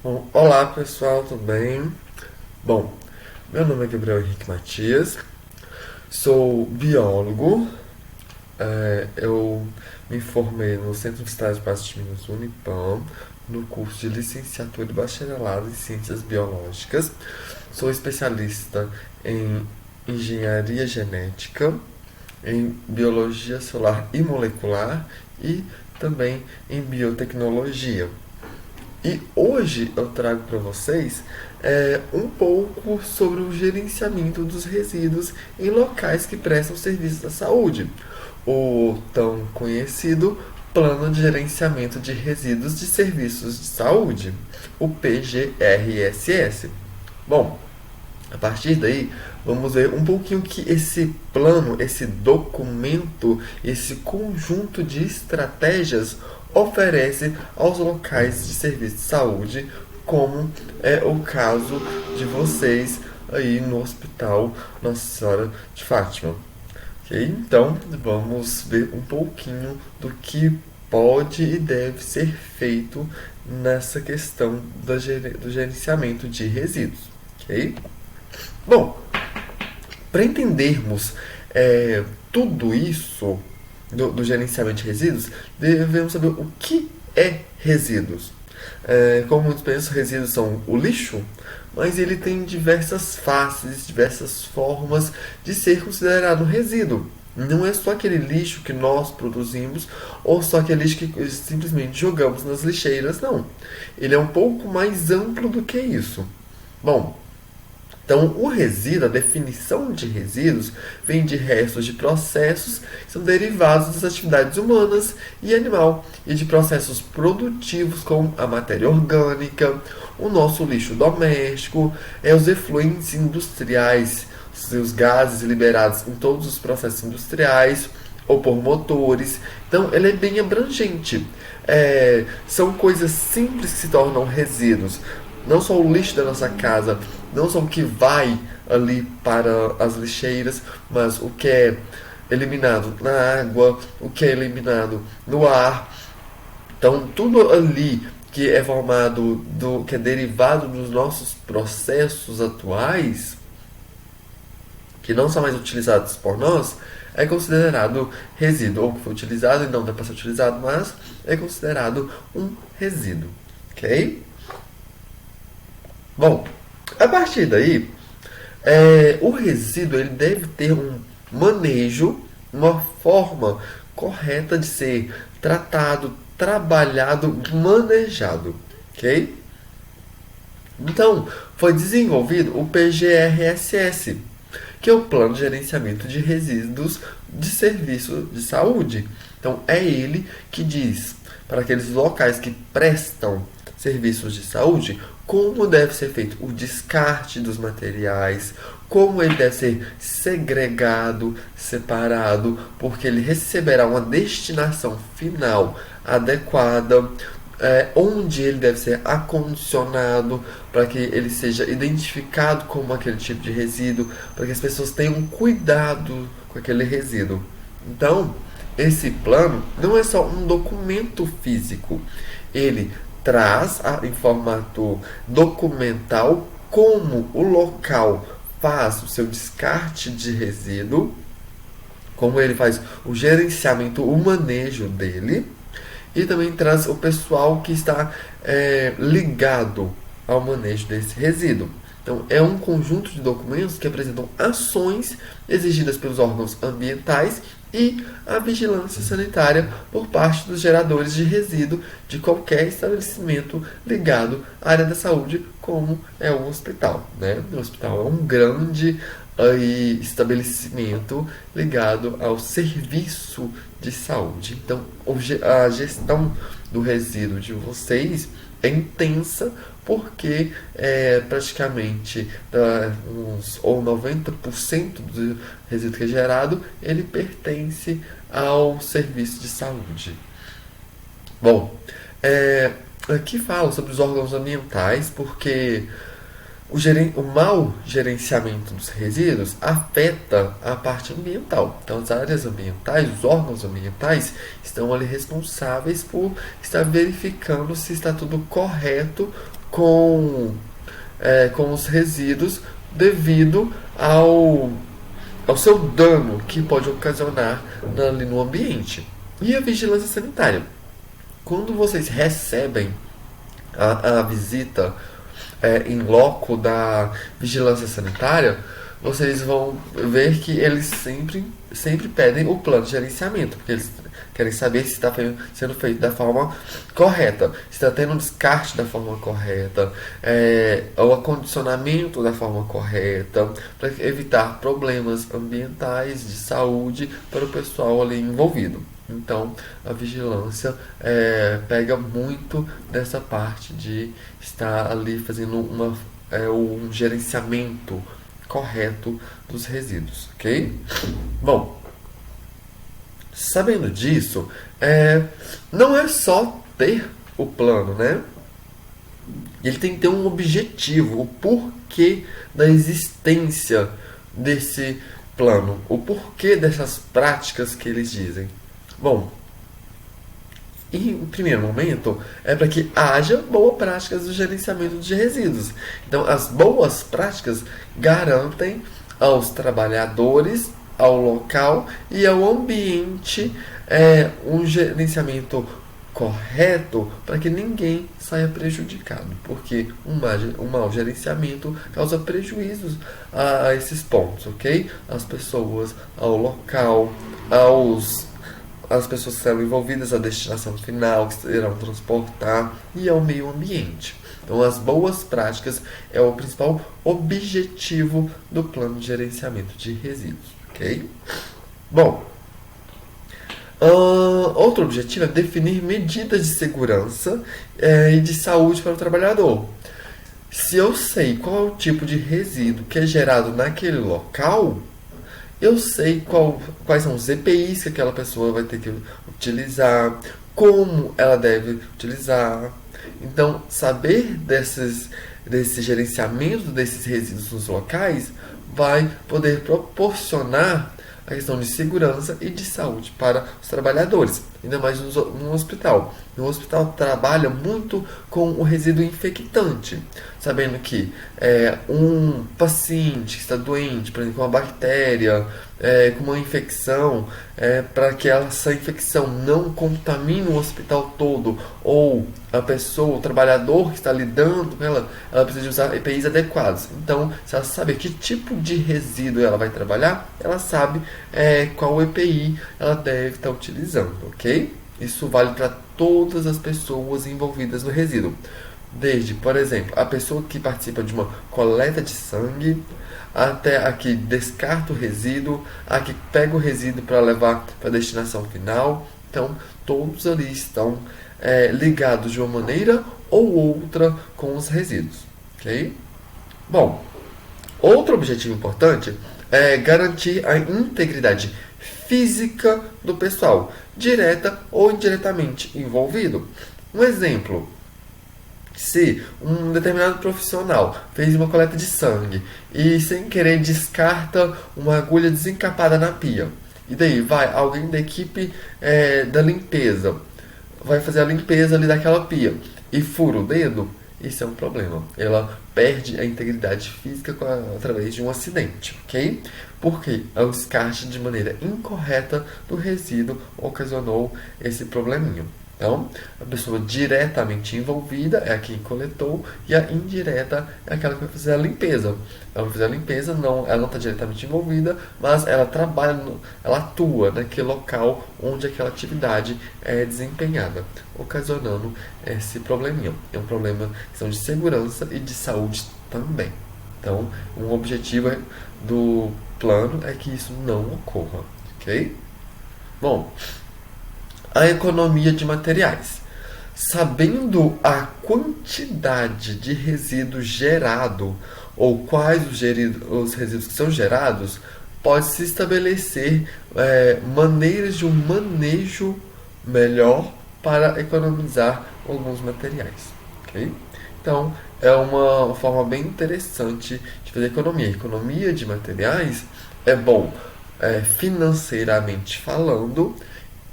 Bom, olá pessoal, tudo bem? Bom, meu nome é Gabriel Henrique Matias, sou biólogo, eu me formei no Centro Universitário de Patos de Minas Unipam, no curso de licenciatura e bacharelado em Ciências Biológicas, sou especialista em Engenharia Genética, em Biologia Celular e Molecular e também em Biotecnologia. E hoje eu trago para vocês um pouco sobre o gerenciamento dos resíduos em locais que prestam serviços à saúde, o tão conhecido Plano de Gerenciamento de Resíduos de Serviços de Saúde, o PGRSS. Bom, a partir daí, vamos ver um pouquinho que esse plano, esse documento, esse conjunto de estratégias oferece aos locais de serviço de saúde, como é o caso de vocês aí no Hospital Nossa Senhora de Fátima. Ok? Então, vamos ver um pouquinho do que pode e deve ser feito nessa questão do gerenciamento de resíduos. Ok? Bom, para entendermos tudo isso do gerenciamento de resíduos, devemos saber o que é resíduos. Como muitos pensam, resíduos são o lixo, mas ele tem diversas faces, diversas formas de ser considerado um resíduo. Não é só aquele lixo que nós produzimos ou só aquele lixo que simplesmente jogamos nas lixeiras, não. Ele é um pouco mais amplo do que isso. Bom, então, o resíduo, a definição de resíduos, vem de restos de processos que são derivados das atividades humanas e animal e de processos produtivos como a matéria orgânica, o nosso lixo doméstico, os efluentes industriais, os gases liberados em todos os processos industriais ou por motores. Então, ele é bem abrangente. São coisas simples que se tornam resíduos. Não só o lixo da nossa casa, não só o que vai ali para as lixeiras, mas o que é eliminado na água, o que é eliminado no ar. Então, tudo ali que é formado que é derivado dos nossos processos atuais, que não são mais utilizados por nós, é considerado resíduo, ou que foi utilizado e não dá para ser utilizado, mas é considerado um resíduo, ok? Bom, a partir daí, o resíduo ele deve ter um manejo, uma forma correta de ser tratado, trabalhado, manejado, ok? Então, foi desenvolvido o PGRSS, que é o Plano de Gerenciamento de Resíduos de Serviço de Saúde. Então, é ele que diz para aqueles locais que prestam serviços de saúde como deve ser feito o descarte dos materiais, como ele deve ser segregado, separado, porque ele receberá uma destinação final adequada, onde ele deve ser acondicionado para que ele seja identificado como aquele tipo de resíduo, para que as pessoas tenham cuidado com aquele resíduo. Então, esse plano não é só um documento físico, ele traz em formato documental como o local faz o seu descarte de resíduo, como ele faz o gerenciamento, o manejo dele, e também traz o pessoal que está ligado ao manejo desse resíduo. Então, é um conjunto de documentos que apresentam ações exigidas pelos órgãos ambientais e a vigilância sanitária por parte dos geradores de resíduo de qualquer estabelecimento ligado à área da saúde, como é o hospital. Né? O hospital é um grande estabelecimento ligado ao serviço de saúde. Então, a gestão do resíduo de vocês é intensa porque praticamente uns ou 90% do resíduo que é gerado ele pertence ao serviço de saúde. Bom, aqui fala sobre os órgãos ambientais porque o mau gerenciamento dos resíduos afeta a parte ambiental. Então, as áreas ambientais, os órgãos ambientais, estão ali responsáveis por estar verificando se está tudo correto com, com os resíduos devido ao seu dano que pode ocasionar ali no ambiente. E a vigilância sanitária. Quando vocês recebem a visita em loco da vigilância sanitária, vocês vão ver que eles sempre pedem o plano de gerenciamento, porque eles querem saber se está sendo feito da forma correta, se está tendo descarte da forma correta, o acondicionamento da forma correta, para evitar problemas ambientais, de saúde para o pessoal ali envolvido. Então, a vigilância pega muito dessa parte de estar ali fazendo um gerenciamento correto dos resíduos, ok? Bom, sabendo disso, não é só ter o plano, né? Ele tem que ter um objetivo, o porquê da existência desse plano, o porquê dessas práticas que eles dizem. Bom, em primeiro momento, é para que haja boas práticas do gerenciamento de resíduos. Então, as boas práticas garantem aos trabalhadores, ao local e ao ambiente um gerenciamento correto para que ninguém saia prejudicado, porque um mau gerenciamento causa prejuízos a esses pontos, ok? Às pessoas, ao local, às pessoas que serão envolvidas, a destinação final, que irão transportar e ao meio ambiente. Então, as boas práticas é o principal objetivo do plano de gerenciamento de resíduos, ok? Bom, outro objetivo é definir medidas de segurança e de saúde para o trabalhador. Se eu sei qual é o tipo de resíduo que é gerado naquele local, eu sei quais são os EPIs que aquela pessoa vai ter que utilizar, como ela deve utilizar. Então, saber desse gerenciamento desses resíduos nos locais vai poder proporcionar a questão de segurança e de saúde para os trabalhadores, ainda mais no hospital. No hospital trabalha muito com o resíduo infectante, sabendo que um paciente que está doente, por exemplo, com uma bactéria, com uma infecção, para que essa infecção não contamine o hospital todo, ou a pessoa, o trabalhador que está lidando com ela precisa usar EPIs adequados. Então, se ela sabe que tipo de resíduo ela vai trabalhar, ela sabe qual EPI ela deve estar utilizando, ok? Isso vale para todas as pessoas envolvidas no resíduo. Desde, por exemplo, a pessoa que participa de uma coleta de sangue, até a que descarta o resíduo, a que pega o resíduo para levar para a destinação final. Então, todos ali estão ligados de uma maneira ou outra com os resíduos, ok? Bom, outro objetivo importante é garantir a integridade física do pessoal, direta ou indiretamente envolvido. Um exemplo: se um determinado profissional fez uma coleta de sangue e sem querer descarta uma agulha desencapada na pia, e daí vai alguém da equipe da limpeza, vai fazer a limpeza ali daquela pia e fura o dedo, isso é um problema. Ela perde a integridade física através de um acidente, ok? Porque o descarte de maneira incorreta do resíduo ocasionou esse probleminha. Então, a pessoa diretamente envolvida é a quem coletou e a indireta é aquela que vai fazer a limpeza. Ela vai fazer a limpeza, ela não está diretamente envolvida, mas ela trabalha, ela atua naquele local onde aquela atividade é desempenhada, ocasionando esse probleminha. É um problema questão de segurança e de saúde também. Então, um objetivo do plano é que isso não ocorra, ok? Bom, a economia de materiais. Sabendo a quantidade de resíduo gerado ou quais os resíduos que são gerados, pode-se estabelecer maneiras de um manejo melhor para economizar alguns materiais. Okay? Então, é uma forma bem interessante de fazer economia. Economia de materiais é bom financeiramente falando,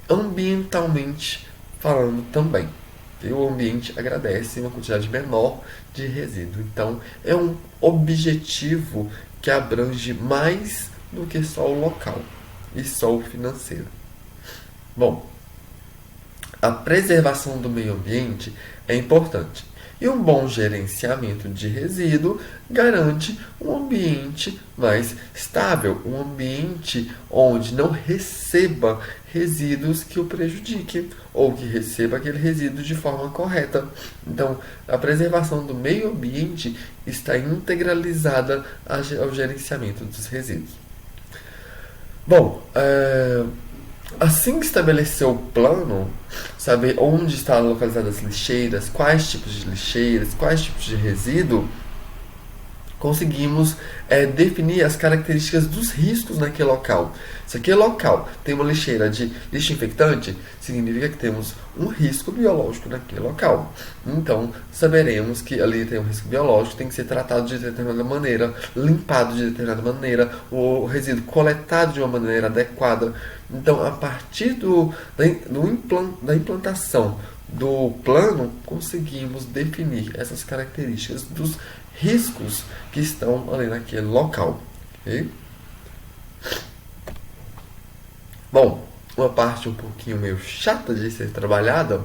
ambientalmente falando também, E o ambiente agradece uma quantidade menor de resíduo. Então, é um objetivo que abrange mais do que só o local e só o financeiro. Bom, a preservação do meio ambiente é importante. E um bom gerenciamento de resíduo garante um ambiente mais estável, um ambiente onde não receba resíduos que o prejudiquem ou que receba aquele resíduo de forma correta. Então, a preservação do meio ambiente está integralizada ao gerenciamento dos resíduos. Bom, assim que estabelecer o plano, saber onde estão localizadas as lixeiras, quais tipos de lixeiras, quais tipos de resíduo, conseguimos definir as características dos riscos naquele local. Se aquele local tem uma lixeira de lixo infectante, significa que temos um risco biológico naquele local. Então, saberemos que ali tem um risco biológico, tem que ser tratado de determinada maneira, limpado de determinada maneira, o resíduo coletado de uma maneira adequada. Então, a partir da implantação do plano, conseguimos definir essas características dos riscos que estão ali naquele local. Okay? Bom, uma parte um pouquinho meio chata de ser trabalhada,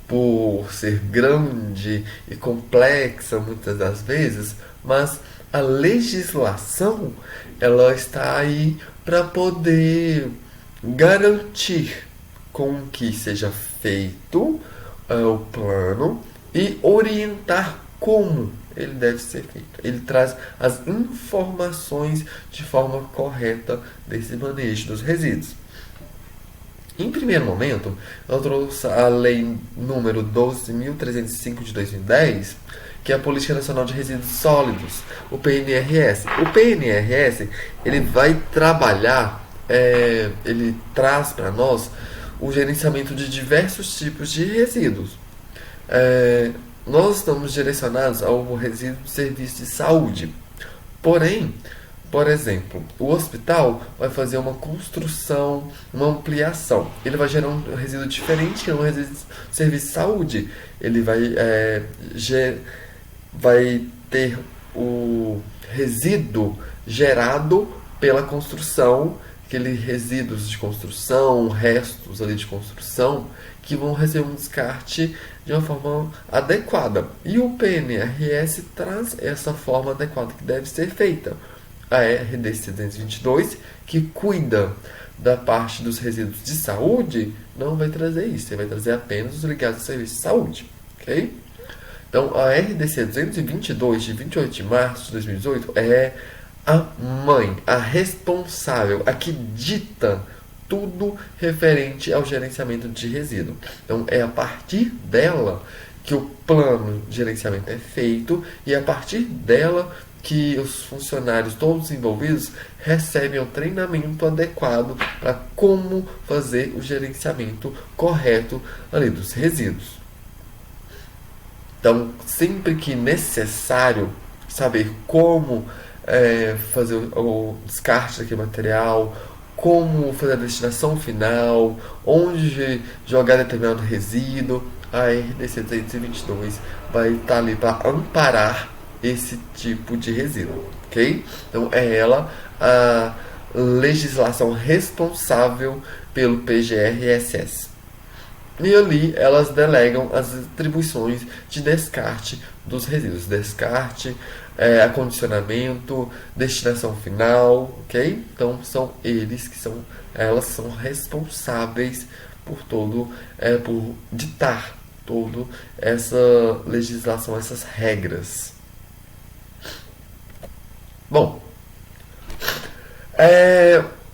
por ser grande e complexa muitas das vezes, mas a legislação ela está aí para poder garantir com que seja feito o plano e orientar como ele deve ser feito. Ele traz as informações de forma correta desse manejo dos resíduos. Em primeiro momento, eu trouxe a lei número 12.305 de 2010, que é a Política Nacional de Resíduos Sólidos, o PNRS. O PNRS ele vai trabalhar, ele traz para nós o gerenciamento de diversos tipos de resíduos. Nós estamos direcionados ao resíduo de serviço de saúde. Porém, por exemplo, o hospital vai fazer uma construção, uma ampliação. Ele vai gerar um resíduo diferente, que é um resíduo de serviço de saúde. Ele vai ter o resíduo gerado pela construção, aqueles resíduos de construção, restos ali de construção, que vão receber um descarte de uma forma adequada. E o PNRS traz essa forma adequada que deve ser feita. A RDC 222, que cuida da parte dos resíduos de saúde, não vai trazer isso. Ele vai trazer apenas os ligados ao serviço de saúde. Ok? Então, a RDC 222, de 28 de março de 2018, é a mãe, a responsável, a que dita tudo referente ao gerenciamento de resíduo. Então, é a partir dela que o plano de gerenciamento é feito e é a partir dela que os funcionários, todos envolvidos, recebem o treinamento adequado para como fazer o gerenciamento correto ali dos resíduos. Então, sempre que necessário saber como fazer o descarte daquele material, como fazer a destinação final, onde jogar determinado resíduo, a RDC 222 vai estar ali para amparar esse tipo de resíduo, ok? Então é ela a legislação responsável pelo PGRSS. E ali elas delegam as atribuições de descarte dos resíduos, descarte, acondicionamento, destinação final, ok? Então são elas são responsáveis por por ditar toda essa legislação, essas regras. Bom,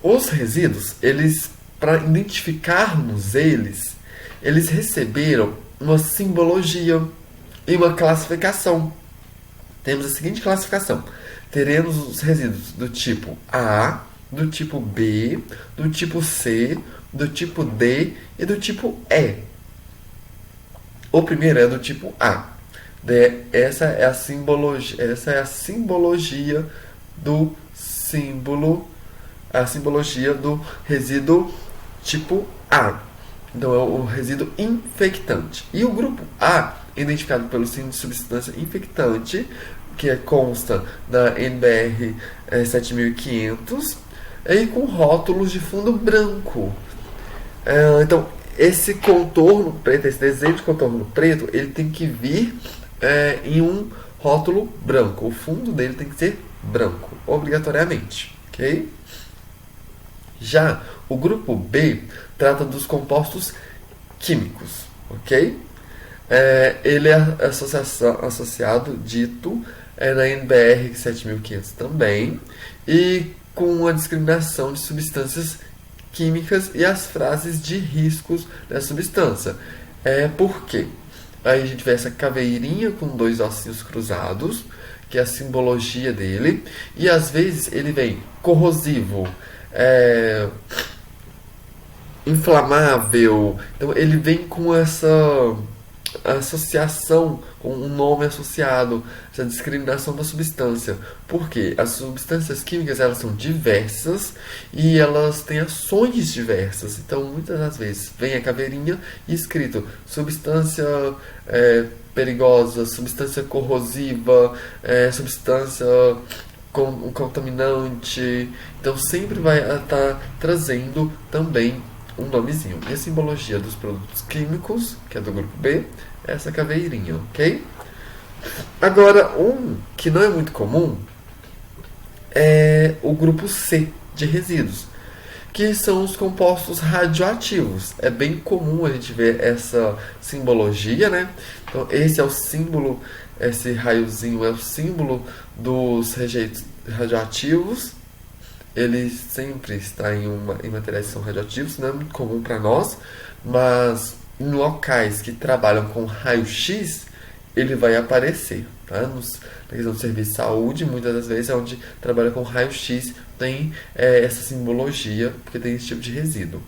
os resíduos, para identificarmos eles receberam uma simbologia e uma classificação. Temos a seguinte classificação: teremos os resíduos do tipo A, do tipo B, do tipo C, do tipo D e do tipo E. O primeiro é do tipo A. Essa é a simbologia do resíduo tipo A. Então é o resíduo infectante. E o grupo A, identificado pelo símbolo de substância infectante, que consta da NBR 7500, e com rótulos de fundo branco. Então, esse contorno preto, esse desenho de contorno preto, ele tem que vir em um rótulo branco. O fundo dele tem que ser branco, obrigatoriamente. Ok? Já o grupo B trata dos compostos químicos. Ok? Ele é associado, dito, na NBR 7500 também, e com a discriminação de substâncias químicas e as frases de riscos da substância. Por quê? Aí a gente vê essa caveirinha com dois ossinhos cruzados, que é a simbologia dele, e às vezes ele vem corrosivo, inflamável. Então ele vem com essa associação, com um nome associado, essa discriminação da substância. Porque as substâncias químicas, elas são diversas e elas têm ações diversas. Então muitas das vezes vem a caveirinha e escrito substância perigosa, substância corrosiva, substância contaminante. Então sempre vai estar trazendo também um nomezinho. E a simbologia dos produtos químicos, que é do grupo B, é essa caveirinha, ok? Agora, um que não é muito comum é o grupo C de resíduos, que são os compostos radioativos. É bem comum a gente ver essa simbologia, né? Então, esse é o símbolo, esse raiozinho é o símbolo dos rejeitos radioativos. Ele sempre está em materiais que são radioativos, não é muito comum para nós, mas em locais que trabalham com raio-x, ele vai aparecer. Tá? Na questão do serviço de saúde, muitas das vezes é onde trabalha com raio-x, tem essa simbologia, porque tem esse tipo de resíduo.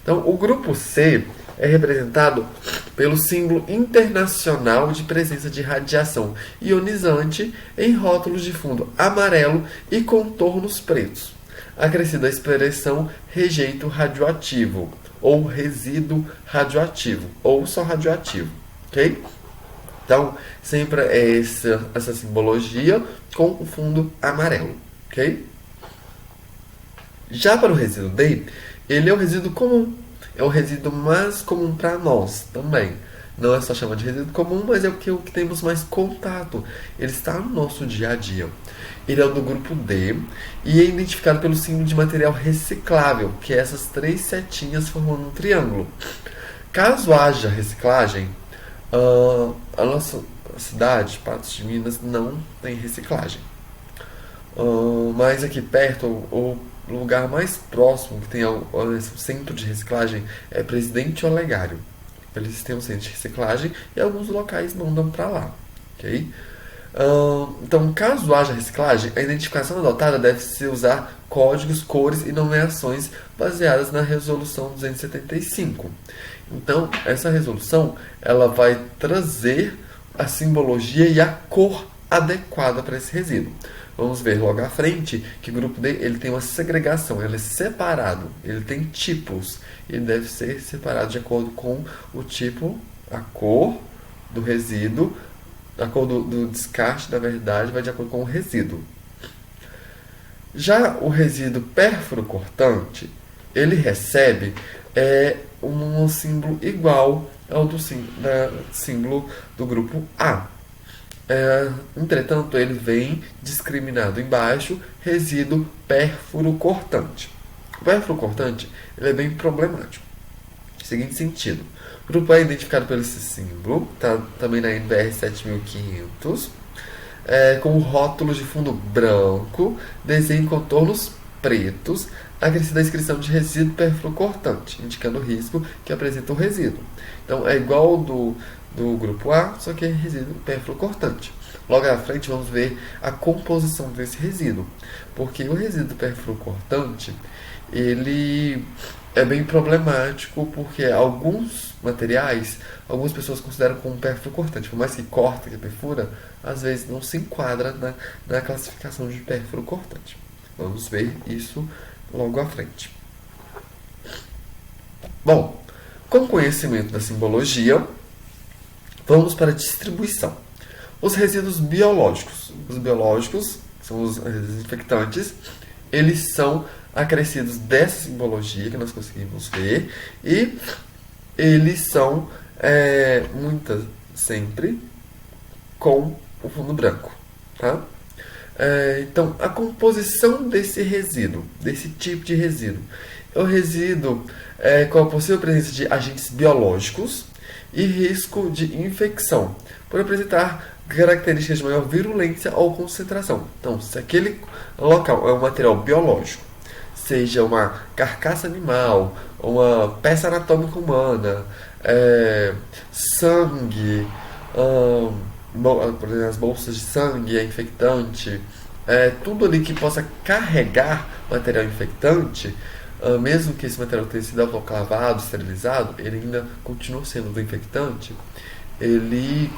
Então, o grupo C é representado pelo símbolo internacional de presença de radiação ionizante em rótulos de fundo amarelo e contornos pretos, acrescida a expressão rejeito radioativo, ou resíduo radioativo, ou só radioativo, ok? Então, sempre é essa simbologia com o fundo amarelo, ok? Já para o resíduo D, ele é o resíduo comum, é o resíduo mais comum para nós também. Não é só chamar de resíduo comum, mas é o que temos mais contato. Ele está no nosso dia a dia. Ele é o do grupo D e é identificado pelo símbolo de material reciclável, que é essas três setinhas formando um triângulo. Caso haja reciclagem, a nossa cidade, Patos de Minas, não tem reciclagem. Mas aqui perto, o lugar mais próximo que tem o centro de reciclagem é Presidente Olegário. Eles têm um centro de reciclagem e alguns locais mandam para lá, ok? Então, caso haja reciclagem, a identificação adotada deve se usar códigos, cores e nomeações baseadas na Resolução 275. Então, essa resolução ela vai trazer a simbologia e a cor adequada para esse resíduo. Vamos ver logo à frente que o grupo D ele tem uma segregação, ele é separado, ele tem tipos, ele deve ser separado de acordo com o tipo, a cor do resíduo, a cor do descarte, na verdade, vai de acordo com o resíduo. Já o resíduo pérfuro cortante, ele recebe um símbolo igual ao do símbolo do grupo A. Entretanto, ele vem discriminado embaixo, resíduo pérfuro cortante. O pérfuro cortante ele é bem problemático. Seguinte sentido: o grupo A é identificado por esse símbolo, tá também na NBR 7500, com rótulos de fundo branco, desenho em contornos pretos, acrescida a inscrição de resíduo pérfuro cortante, indicando o risco que apresenta o resíduo. Então é igual ao do grupo A, só que é resíduo pérfuro cortante. Logo à frente vamos ver a composição desse resíduo, porque o resíduo pérfuro cortante ele é bem problemático, porque alguns materiais, algumas pessoas consideram como pérfuro cortante, por mais que corta, que perfura, às vezes não se enquadra na classificação de pérfuro cortante. Vamos ver isso logo à frente. Bom, Com conhecimento da simbologia, vamos para a distribuição. Os resíduos biológicos. Os biológicos, que são os resíduos infectantes, eles são acrescidos dessa simbologia que nós conseguimos ver e eles são, muitas, sempre com o fundo branco. Tá? Então, a composição desse resíduo, desse tipo de resíduo, é o resíduo com a possível presença de agentes biológicos e risco de infecção, por apresentar características de maior virulência ou concentração. Então, se aquele local é um material biológico, seja uma carcaça animal, uma peça anatômica humana, sangue, por exemplo, as bolsas de sangue, infectante, tudo ali que possa carregar material infectante, mesmo que esse material tenha sido autoclavado, esterilizado, ele ainda continua sendo do infectante, ele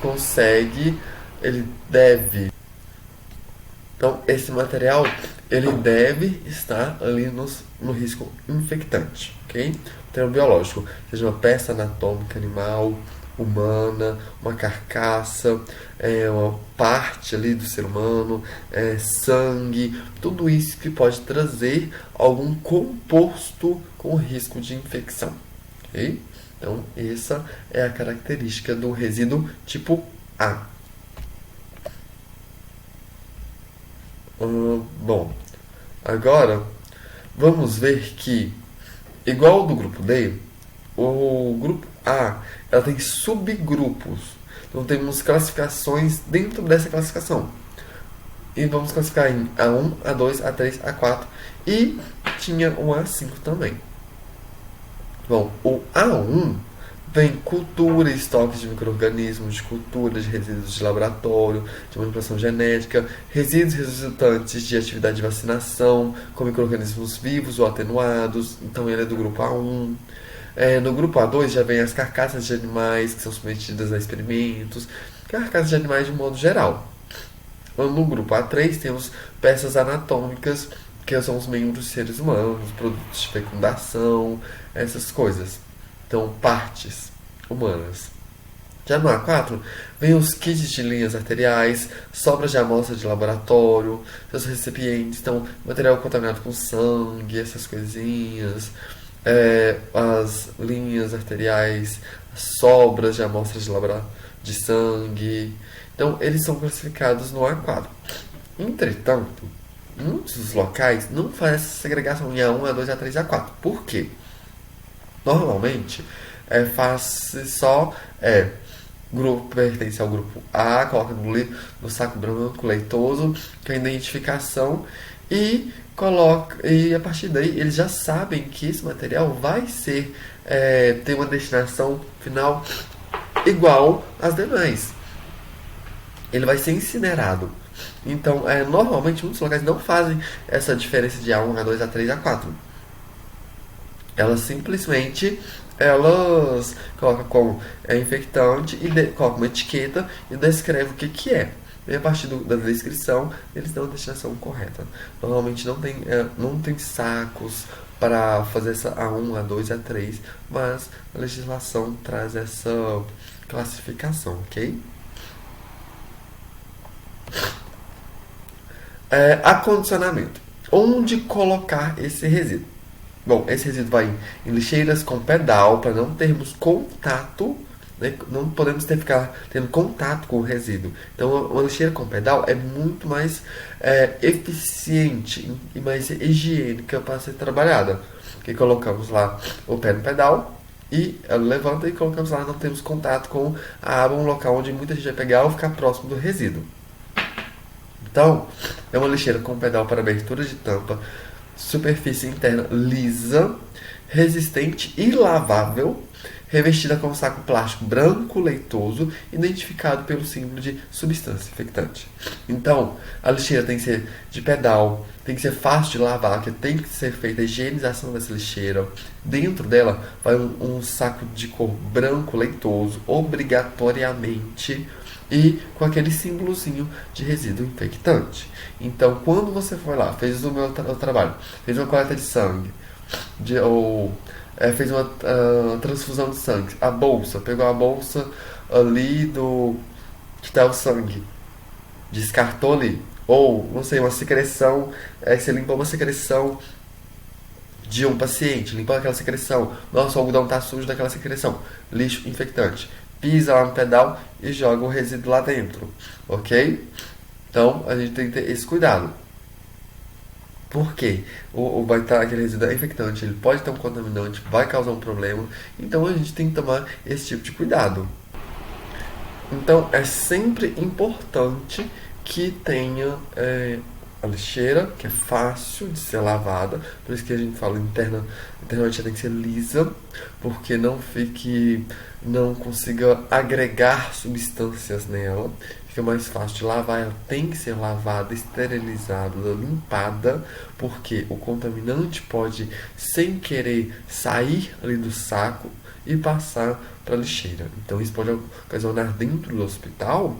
deve. Então, esse material, ele deve estar ali no risco infectante, ok? Material biológico, seja uma peça anatômica animal, humana, uma carcaça, uma parte ali do ser humano, sangue, tudo isso que pode trazer algum composto com risco de infecção, ok? Então, essa é a característica do resíduo tipo A. Bom, agora vamos ver que, igual ao do grupo D, o grupo A ela tem subgrupos. Então temos classificações dentro dessa classificação. E vamos classificar em A1, A2, A3, A4 e tinha o A5 também. Bom, o A1 vem cultura e estoques de micro-organismos, de cultura, de resíduos de laboratório, de manipulação genética, resíduos resultantes de atividade de vacinação, com micro-organismos vivos ou atenuados. Então ele é do grupo A1. No grupo A2 já vem as carcaças de animais que são submetidas a experimentos, carcaças de animais de um modo geral. No grupo A3 temos peças anatômicas, que são os membros de seres humanos, produtos de fecundação, essas coisas. Então, partes humanas. Já no A4, vem os kits de linhas arteriais, sobras de amostra de laboratório, seus recipientes, então, material contaminado com sangue, essas coisinhas, as linhas arteriais, sobras de amostras de sangue. Então, eles são classificados no A4. Entretanto, muitos dos locais não fazem essa segregação em A1, A2, A3 e A4. Por quê? Normalmente, faz só grupo pertence ao grupo A, coloca no saco branco leitoso, com a identificação e a partir daí eles já sabem que esse material vai ter uma destinação final igual às demais. Ele vai ser incinerado. Então, normalmente muitos locais não fazem essa diferença de A1, A2, A3, A4. Elas simplesmente colocam como infectante e colocam uma etiqueta e descrevem o que é. E a partir da descrição, eles dão a destinação correta. Normalmente não tem sacos para fazer essa A1, A2, A3, mas a legislação traz essa classificação, ok? Acondicionamento. Onde colocar esse resíduo? Bom, esse resíduo vai em lixeiras com pedal para não termos contato, né? Não podemos ficar tendo contato com o resíduo. Então, uma lixeira com pedal é muito mais eficiente e mais higiênica para ser trabalhada. Porque colocamos lá o pé no pedal e ela levanta e colocamos lá, não temos contato com a água, um local onde muita gente vai pegar ou ficar próximo do resíduo. Então, é uma lixeira com pedal para abertura de tampa, superfície interna lisa, resistente e lavável, revestida com um saco plástico branco leitoso, identificado pelo símbolo de substância infectante. Então, a lixeira tem que ser de pedal, tem que ser fácil de lavar, que tem que ser feita a higienização dessa lixeira. Dentro dela vai um saco de cor branco leitoso, obrigatoriamente, e com aquele símbolozinho de resíduo infectante. Então, quando você foi lá, fez o meu trabalho, fez uma coleta de sangue, ou fez uma transfusão de sangue. A bolsa, pegou a bolsa ali do que tá o sangue, descartou ali. Ou, não sei, uma secreção, você limpou uma secreção de um paciente, limpando aquela secreção. Nossa, o algodão tá sujo daquela secreção. Lixo infectante. Pisa lá no pedal e joga o resíduo lá dentro, ok? Então, a gente tem que ter esse cuidado. Por quê? Ou vai estar aquele resíduo infectante, ele pode ter um contaminante, vai causar um problema. Então, a gente tem que tomar esse tipo de cuidado. Então é sempre importante que tenha a lixeira, que é fácil de ser lavada, por isso que a gente fala internamente tem que ser lisa, porque não consiga agregar substâncias nela, fica mais fácil de lavar, ela tem que ser lavada, esterilizada, limpada, porque o contaminante pode, sem querer, sair ali do saco e passar para a lixeira. Então isso pode ocasionar dentro do hospital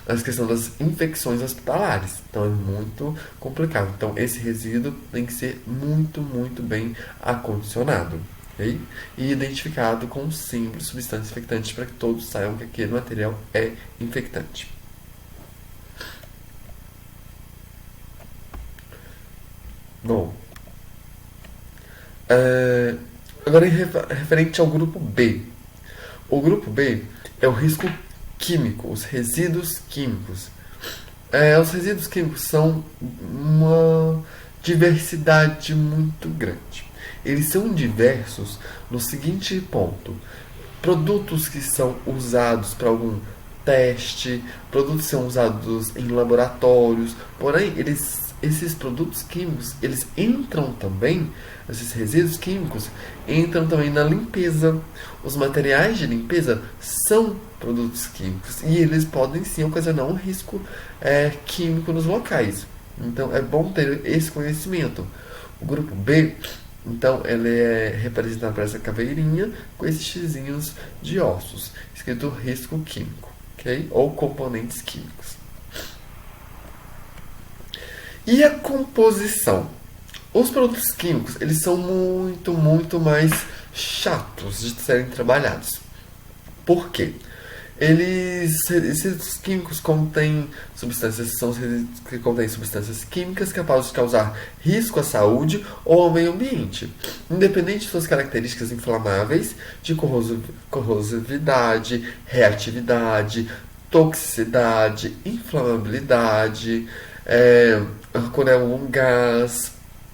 a questão das infecções hospitalares. Então é muito complicado. Então esse resíduo tem que ser muito, muito bem acondicionado. Okay? E identificado com símbolos substâncias infectantes para que todos saibam que aquele material é infectante. Bom, agora referente ao grupo B. O grupo B é o risco químico, os resíduos químicos. Os resíduos químicos são uma diversidade muito grande. Eles são diversos no seguinte ponto: produtos que são usados para algum teste, produtos que são usados em laboratórios, porém esses produtos químicos, eles entram também, esses resíduos químicos entram também na limpeza. Os materiais de limpeza são produtos químicos e eles podem sim ocasionar um risco químico nos locais. Então é bom ter esse conhecimento. O grupo B, então, ele é representado por essa caveirinha com esses xizinhos de ossos, escrito risco químico, ok? Ou componentes químicos. E a composição? Os produtos químicos, eles são muito, muito mais chatos de serem trabalhados. Por quê? Esses químicos contêm substâncias, são os resíduos que contêm substâncias químicas capazes de causar risco à saúde ou ao meio ambiente, independente de suas características inflamáveis, de corrosividade, reatividade, toxicidade, inflamabilidade, quando é um gás,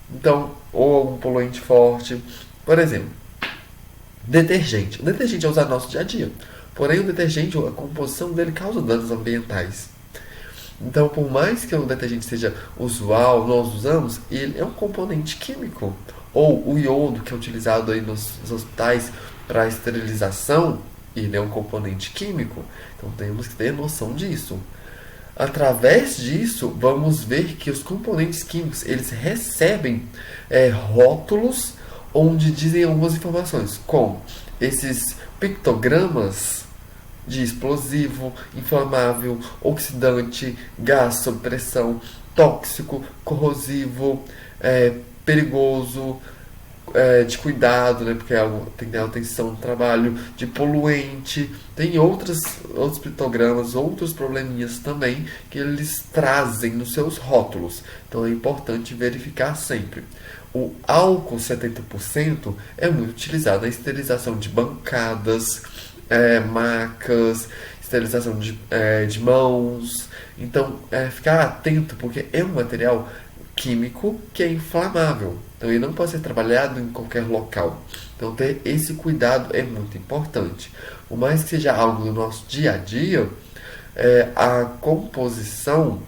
então, ou algum poluente forte. Por exemplo, detergente. O detergente é usado no nosso dia a dia. Porém, o detergente, a composição dele causa danos ambientais. Então, por mais que o detergente seja usual, nós usamos, ele é um componente químico. Ou o iodo, que é utilizado aí nos hospitais para esterilização, ele é um componente químico. Então, temos que ter noção disso. Através disso, vamos ver que os componentes químicos, eles recebem rótulos onde dizem algumas informações, como esses pictogramas de explosivo, inflamável, oxidante, gás sob pressão, tóxico, corrosivo, perigoso, de cuidado, né, porque tem atenção no trabalho, de poluente, tem outros pictogramas, outros probleminhas também que eles trazem nos seus rótulos. Então é importante verificar sempre. O álcool 70% é muito utilizado na esterilização de bancadas, macas, esterilização de mãos. Então, ficar atento, porque é um material químico que é inflamável. Então, ele não pode ser trabalhado em qualquer local. Então, ter esse cuidado é muito importante. Por mais que seja algo do nosso dia a dia, a composição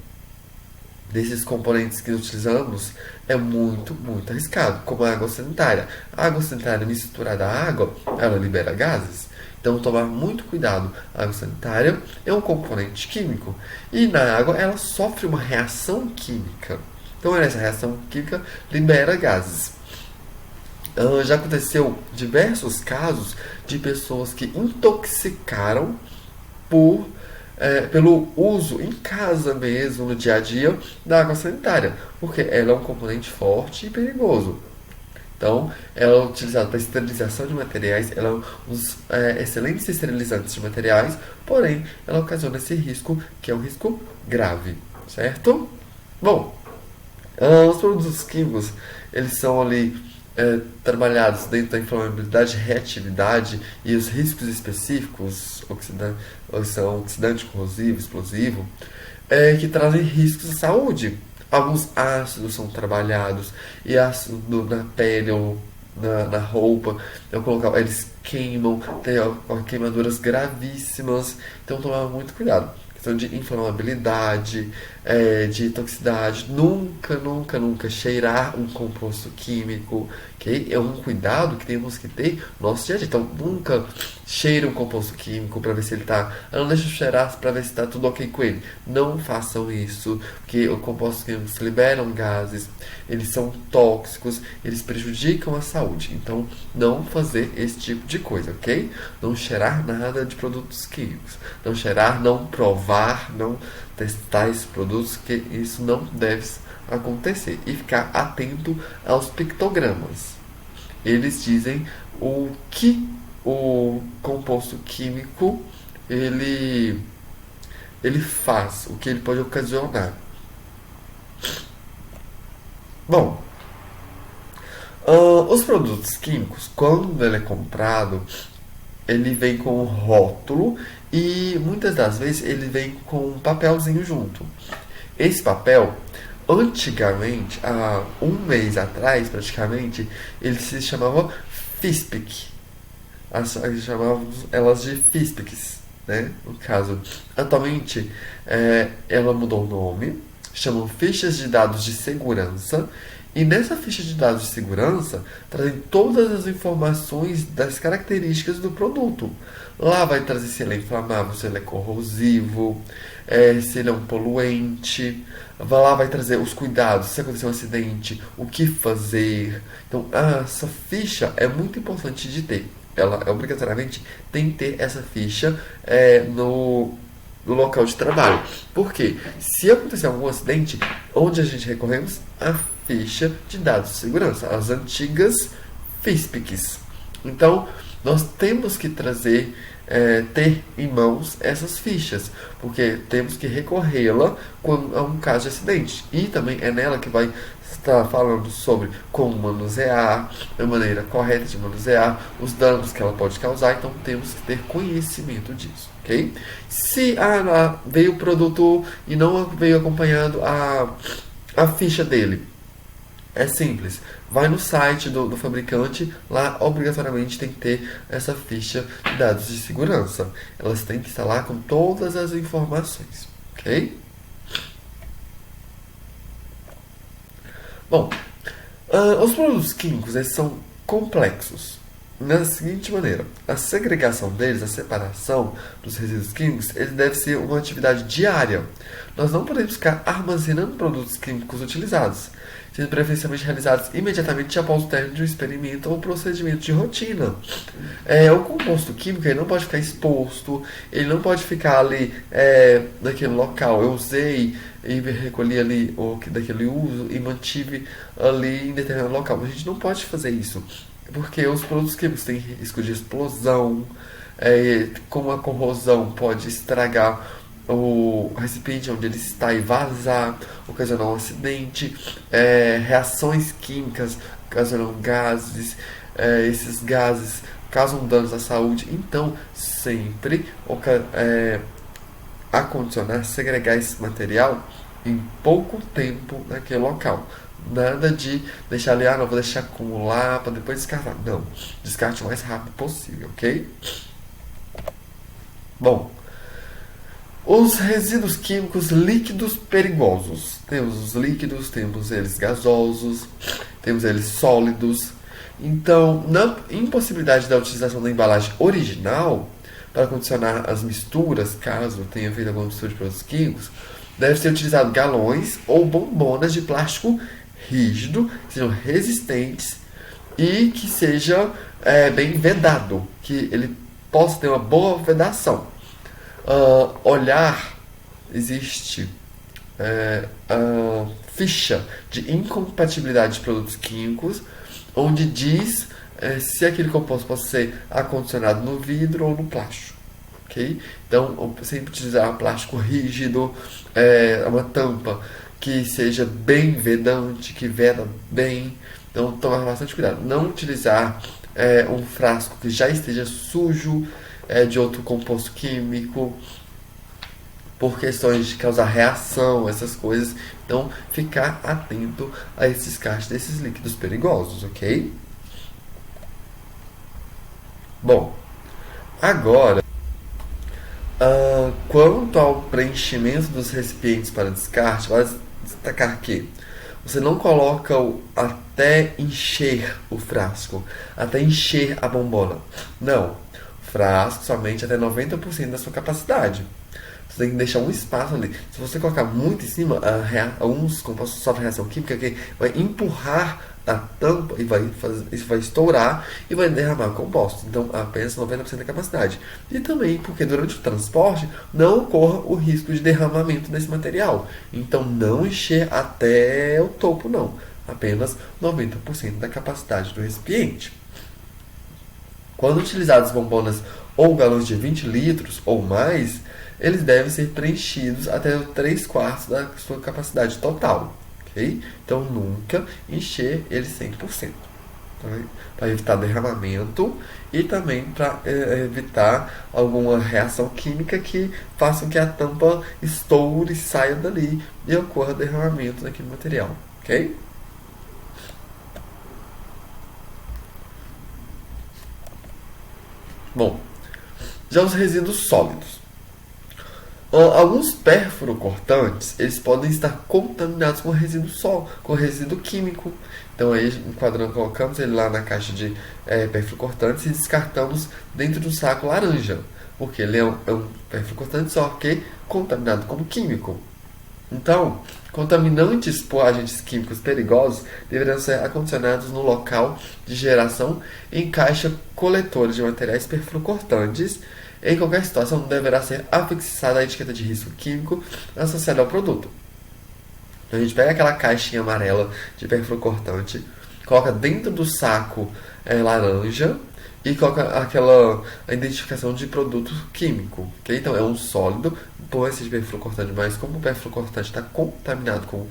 desses componentes que utilizamos é muito, muito arriscado, como a água sanitária. A água sanitária misturada à água, ela libera gases. Então, tomar muito cuidado. A água sanitária é um componente químico. E na água, ela sofre uma reação química. Então, essa reação química libera gases. Já aconteceu diversos casos de pessoas que intoxicaram pelo uso em casa mesmo, no dia a dia, da água sanitária. Porque ela é um componente forte e perigoso. Então, ela é utilizada para esterilização de materiais, ela é excelentes esterilizantes de materiais, porém, ela ocasiona esse risco, que é um risco grave, certo? Bom, os produtos químicos, eles são ali trabalhados dentro da inflamabilidade, reatividade e os riscos específicos, são oxidante, corrosivo, explosivo, que trazem riscos à saúde. Alguns ácidos são trabalhados, e ácido na pele ou na roupa, eles queimam, tem queimaduras gravíssimas, então tomar muito cuidado. Questão de inflamabilidade, de toxicidade, nunca, nunca, nunca cheirar um composto químico, ok? É um cuidado que temos que ter no nosso dia a dia. Então, nunca cheire um composto químico para ver se ele está. Não deixe eu cheirar para ver se está tudo ok com ele. Não façam isso, porque os compostos químicos liberam gases, eles são tóxicos, eles prejudicam a saúde. Então, não fazer esse tipo de coisa, ok? Não cheirar nada de produtos químicos. Não cheirar, não provar, não testar esses produtos, que isso não deve acontecer. E ficar atento aos pictogramas. Eles dizem o que o composto químico ele faz, o que ele pode ocasionar. Bom, os produtos químicos, quando ele é comprado, ele vem com um rótulo e muitas das vezes ele vem com um papelzinho junto. Esse papel, antigamente, há um mês atrás praticamente, ele se chamava FISPIC. Chamavam elas de FISPICs, né? No caso, atualmente ela mudou o nome, chamam fichas de dados de segurança, e nessa ficha de dados de segurança trazem todas as informações das características do produto. Lá vai trazer se ele é inflamável, se ele é corrosivo, se ele é um poluente. Lá vai trazer os cuidados, se acontecer um acidente, o que fazer. Então, essa ficha é muito importante de ter. Ela obrigatoriamente tem que ter essa ficha no local de trabalho. Porque se acontecer algum acidente, onde a gente recorremos? A ficha de dados de segurança, as antigas FISPICs. Então, nós temos que ter em mãos essas fichas, porque temos que recorrê-la quando há um caso de acidente. E também é nela que vai estar falando sobre como manusear, a maneira correta de manusear, os danos que ela pode causar. Então temos que ter conhecimento disso, ok? Se veio o produto e não veio acompanhando a ficha dele, é simples, vai no site do fabricante, lá obrigatoriamente tem que ter essa ficha de dados de segurança. Elas têm que estar lá com todas as informações, ok? Bom, os produtos químicos eles são complexos da seguinte maneira: a segregação deles, a separação dos resíduos químicos, ele deve ser uma atividade diária. Nós não podemos ficar armazenando produtos químicos utilizados, sendo preferencialmente realizados imediatamente após o término de um experimento ou procedimento de rotina. O composto químico ele não pode ficar exposto, ele não pode ficar ali naquele local. Eu usei e recolhi ali daquele uso e mantive ali em determinado local. A gente não pode fazer isso, porque os produtos químicos têm risco de explosão, como a corrosão pode estragar o recipiente onde ele está e vazar, ocasionar um acidente, reações químicas ocasionam gases, esses gases causam danos à saúde. Então, sempre acondicionar, segregar esse material em pouco tempo naquele local. Nada de deixar ali, não vou deixar acumular para depois descartar. Não, descarte o mais rápido possível, ok? Bom, os resíduos químicos líquidos perigosos. Temos os líquidos, temos eles gasosos, temos eles sólidos. Então, na impossibilidade da utilização da embalagem original para condicionar as misturas, caso tenha feito alguma mistura de produtos químicos, deve ser utilizado galões ou bombonas de plástico rígido, que sejam resistentes e que seja bem vedado, que ele possa ter uma boa vedação. Existe a ficha de incompatibilidade de produtos químicos, onde diz se aquele composto pode ser acondicionado no vidro ou no plástico. Okay? Então, sempre utilizar um plástico rígido, uma tampa que seja bem vedante, que veda bem. Então, tomar bastante cuidado. Não utilizar um frasco que já esteja sujo de outro composto químico, por questões de causar reação, essas coisas. Então, ficar atento a esse descarte desses líquidos perigosos, ok? Bom, agora, quanto ao preenchimento dos recipientes para descarte, vale destacar que você não coloca até encher o frasco, até encher a bombona. Não, frasco somente até 90% da sua capacidade. Você tem que deixar um espaço ali. Se você colocar muito em cima, alguns compostos sofrem reação química que vai empurrar a tampa e isso vai estourar e vai derramar o composto. Então, apenas 90% da capacidade. E também porque durante o transporte não ocorra o risco de derramamento desse material. Então, não encher até o topo, não. Apenas 90% da capacidade do recipiente. Quando utilizadas bombonas ou galões de 20 litros ou mais, eles devem ser preenchidos até 3/4 da sua capacidade total. Okay? Então, nunca encher ele 100%. Para evitar derramamento e também para evitar alguma reação química que faça com que a tampa estoure, saia dali e ocorra derramamento daquele material. Ok? Bom, já os resíduos sólidos. Alguns perfurocortantes, eles podem estar contaminados com com resíduo químico. Então aí enquadrando, colocamos ele lá na caixa de perfurocortantes e descartamos dentro do saco laranja, porque ele é um perfurocortante só que contaminado como químico. Então, contaminantes por agentes químicos perigosos deverão ser acondicionados no local de geração em caixa coletora de materiais perfurocortantes. Em qualquer situação, deverá ser afixada a etiqueta de risco químico associada ao produto. Então, a gente pega aquela caixinha amarela de perfurocortante, coloca dentro do saco laranja e coloca aquela identificação de produto químico. Okay? Então, é um sólido, por esse perfurocortante, mas como o perfurocortante está contaminado com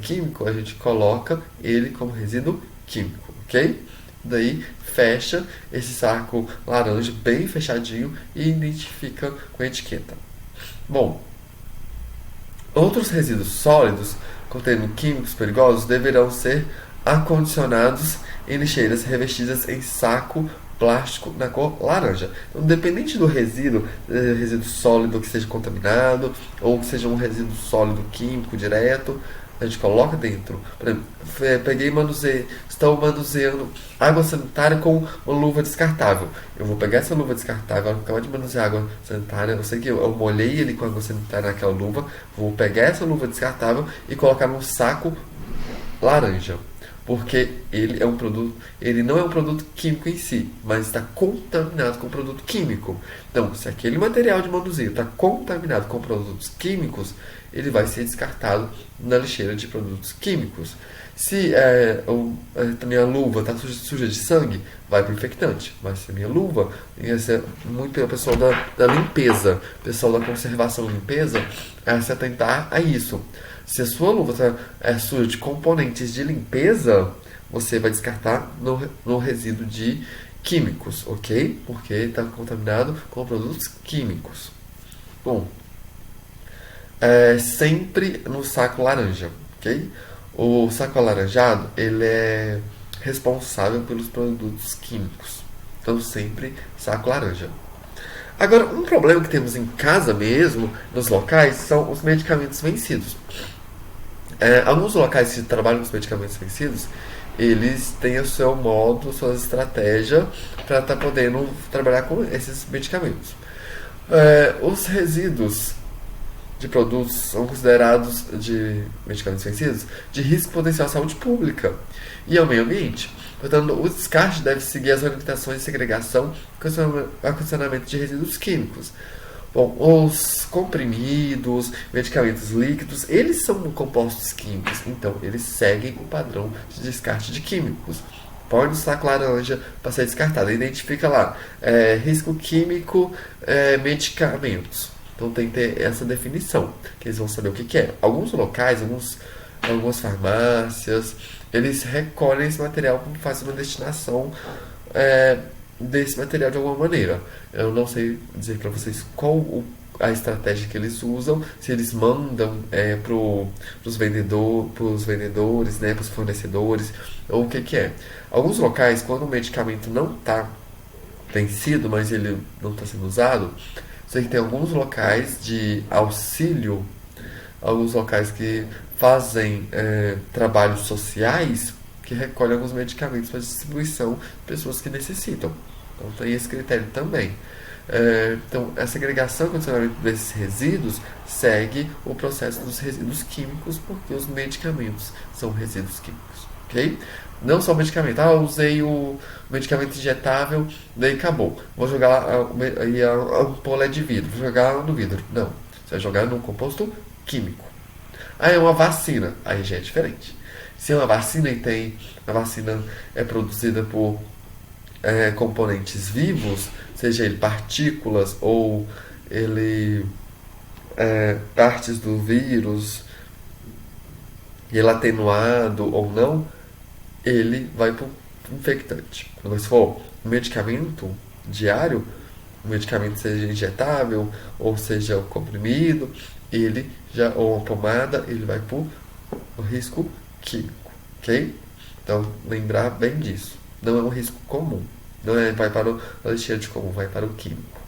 químico, a gente coloca ele como resíduo químico. Ok? Daí fecha esse saco laranja bem fechadinho e identifica com a etiqueta. Bom, outros resíduos sólidos contendo químicos perigosos deverão ser acondicionados em lixeiras revestidas em saco plástico na cor laranja. Então, independente do resíduo sólido que seja contaminado ou que seja um resíduo sólido químico direto, a gente coloca dentro. Por exemplo, estou manuseando água sanitária com uma luva descartável. Eu vou pegar essa luva descartável, acabar de manusear água sanitária, eu sei que eu molhei ele com água sanitária naquela luva, vou pegar essa luva descartável e colocar num saco laranja. Porque ele não é um produto químico em si, mas está contaminado com produto químico. Então, se aquele material de manuseio está contaminado com produtos químicos, ele vai ser descartado na lixeira de produtos químicos. Se a minha luva está suja de sangue, vai para o infectante. Mas se a minha luva, vai ser muito pelo pessoal da limpeza, pessoal da conservação e limpeza, se atentar a isso. Se a sua luva está suja de componentes de limpeza, você vai descartar no resíduo de químicos, ok? Porque está contaminado com produtos químicos. Bom, sempre no saco laranja, ok? O saco alaranjado, ele é responsável pelos produtos químicos. Então, sempre saco laranja. Agora, um problema que temos em casa mesmo, nos locais, são os medicamentos vencidos. Alguns locais que trabalham com os medicamentos vencidos, eles têm o seu modo, sua estratégia para estar podendo trabalhar com esses medicamentos. Os resíduos de produtos são considerados de medicamentos vencidos de risco potencial à saúde pública e ao meio ambiente. Portanto, o descarte deve seguir as orientações de segregação e acondicionamento de resíduos químicos. Bom, os comprimidos, medicamentos líquidos, eles são compostos químicos, então eles seguem o padrão de descarte de químicos. põe no saco laranja para ser descartado. Identifica lá, risco químico, medicamentos. Então tem que ter essa definição, que eles vão saber o que é. Alguns locais, algumas farmácias, eles recolhem esse material para fazer uma destinação desse material de alguma maneira. Eu não sei dizer para vocês qual a estratégia que eles usam, se eles mandam para os vendedores, né, para os fornecedores, ou o que é. Alguns locais, quando o medicamento não está vencido, mas ele não está sendo usado, sei que tem alguns locais de auxílio, alguns locais que fazem trabalhos sociais que recolhem alguns medicamentos para distribuição de pessoas que necessitam. Então tem esse critério também. Então, a segregação e condicionamento desses resíduos segue o processo dos resíduos químicos, porque os medicamentos são resíduos químicos, ok? Não só o medicamento. Usei o medicamento injetável, daí acabou. Vou jogar a ampola é de vidro, vou jogar no vidro. Não, você vai jogar no composto químico. É uma vacina, aí já é diferente. Se é uma vacina a vacina é produzida por componentes vivos, seja ele partículas ou ele partes do vírus, ele atenuado ou não, ele vai para o infectante. Quando se for um medicamento diário, um medicamento seja injetável ou seja o comprimido, ou uma pomada, ele vai para o risco químico, ok? Então, lembrar bem disso. Não é um risco comum. Não vai para o lixeiro de comum, vai para o químico.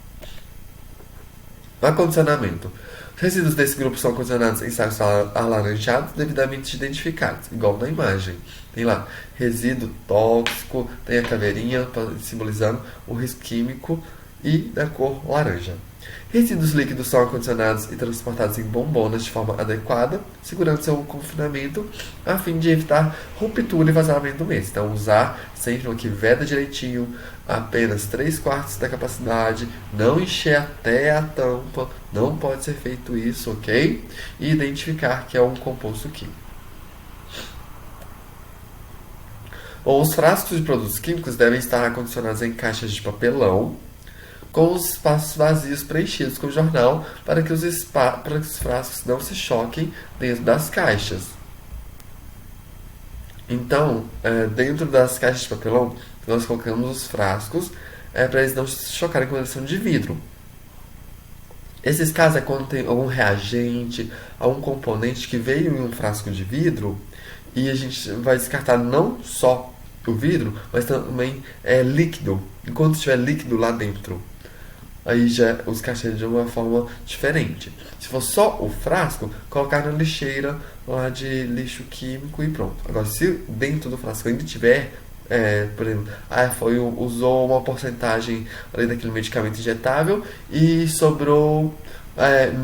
Acondicionamento. Os resíduos desse grupo são acondicionados em sacos alaranjados devidamente identificados, igual na imagem. Tem lá, resíduo tóxico, tem a caveirinha simbolizando o risco químico e da cor laranja. Resíduos líquidos são acondicionados e transportados em bombonas de forma adequada, segurando seu confinamento, a fim de evitar ruptura e vazamento do mês. Então, usar sempre o que veda direitinho, apenas 3/4 da capacidade, não encher até a tampa, não pode ser feito isso, ok? E identificar que é um composto químico. Bom, os frascos de produtos químicos devem estar acondicionados em caixas de papelão, com os espaços vazios preenchidos com jornal para que os frascos não se choquem dentro das caixas. Então, dentro das caixas de papelão, nós colocamos os frascos para eles não se chocarem com eles são de vidro. Esses casos é quando tem algum reagente, algum componente que veio em um frasco de vidro e a gente vai descartar não só o vidro, mas também líquido. Enquanto estiver líquido lá dentro, aí já os caixas de uma forma diferente. Se for só o frasco, colocar na lixeira lá de lixo químico e pronto. Agora, se dentro do frasco ainda tiver, por exemplo, usou uma porcentagem ali daquele medicamento injetável e sobrou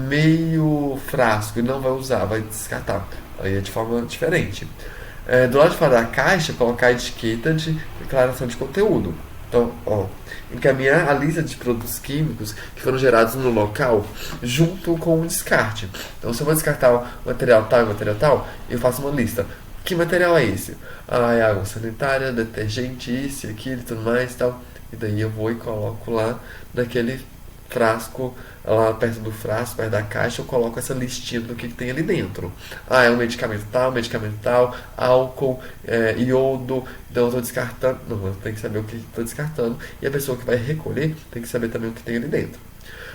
meio frasco e não vai usar, vai descartar. Aí é de forma diferente. Do lado de fora da caixa, colocar a etiqueta de declaração de conteúdo. Então, encaminhar a lista de produtos químicos que foram gerados no local junto com o descarte. Então, se eu vou descartar o material tal e material tal, eu faço uma lista. Que material é esse? É água sanitária, detergente, isso, aquilo e tudo mais e tal. E daí eu vou e coloco lá naquele frasco, lá perto do frasco, perto da caixa, eu coloco essa listinha do que tem ali dentro. É um medicamento tal, álcool, iodo, então eu estou descartando. Não, eu tenho que saber o que estou descartando. E a pessoa que vai recolher tem que saber também o que tem ali dentro.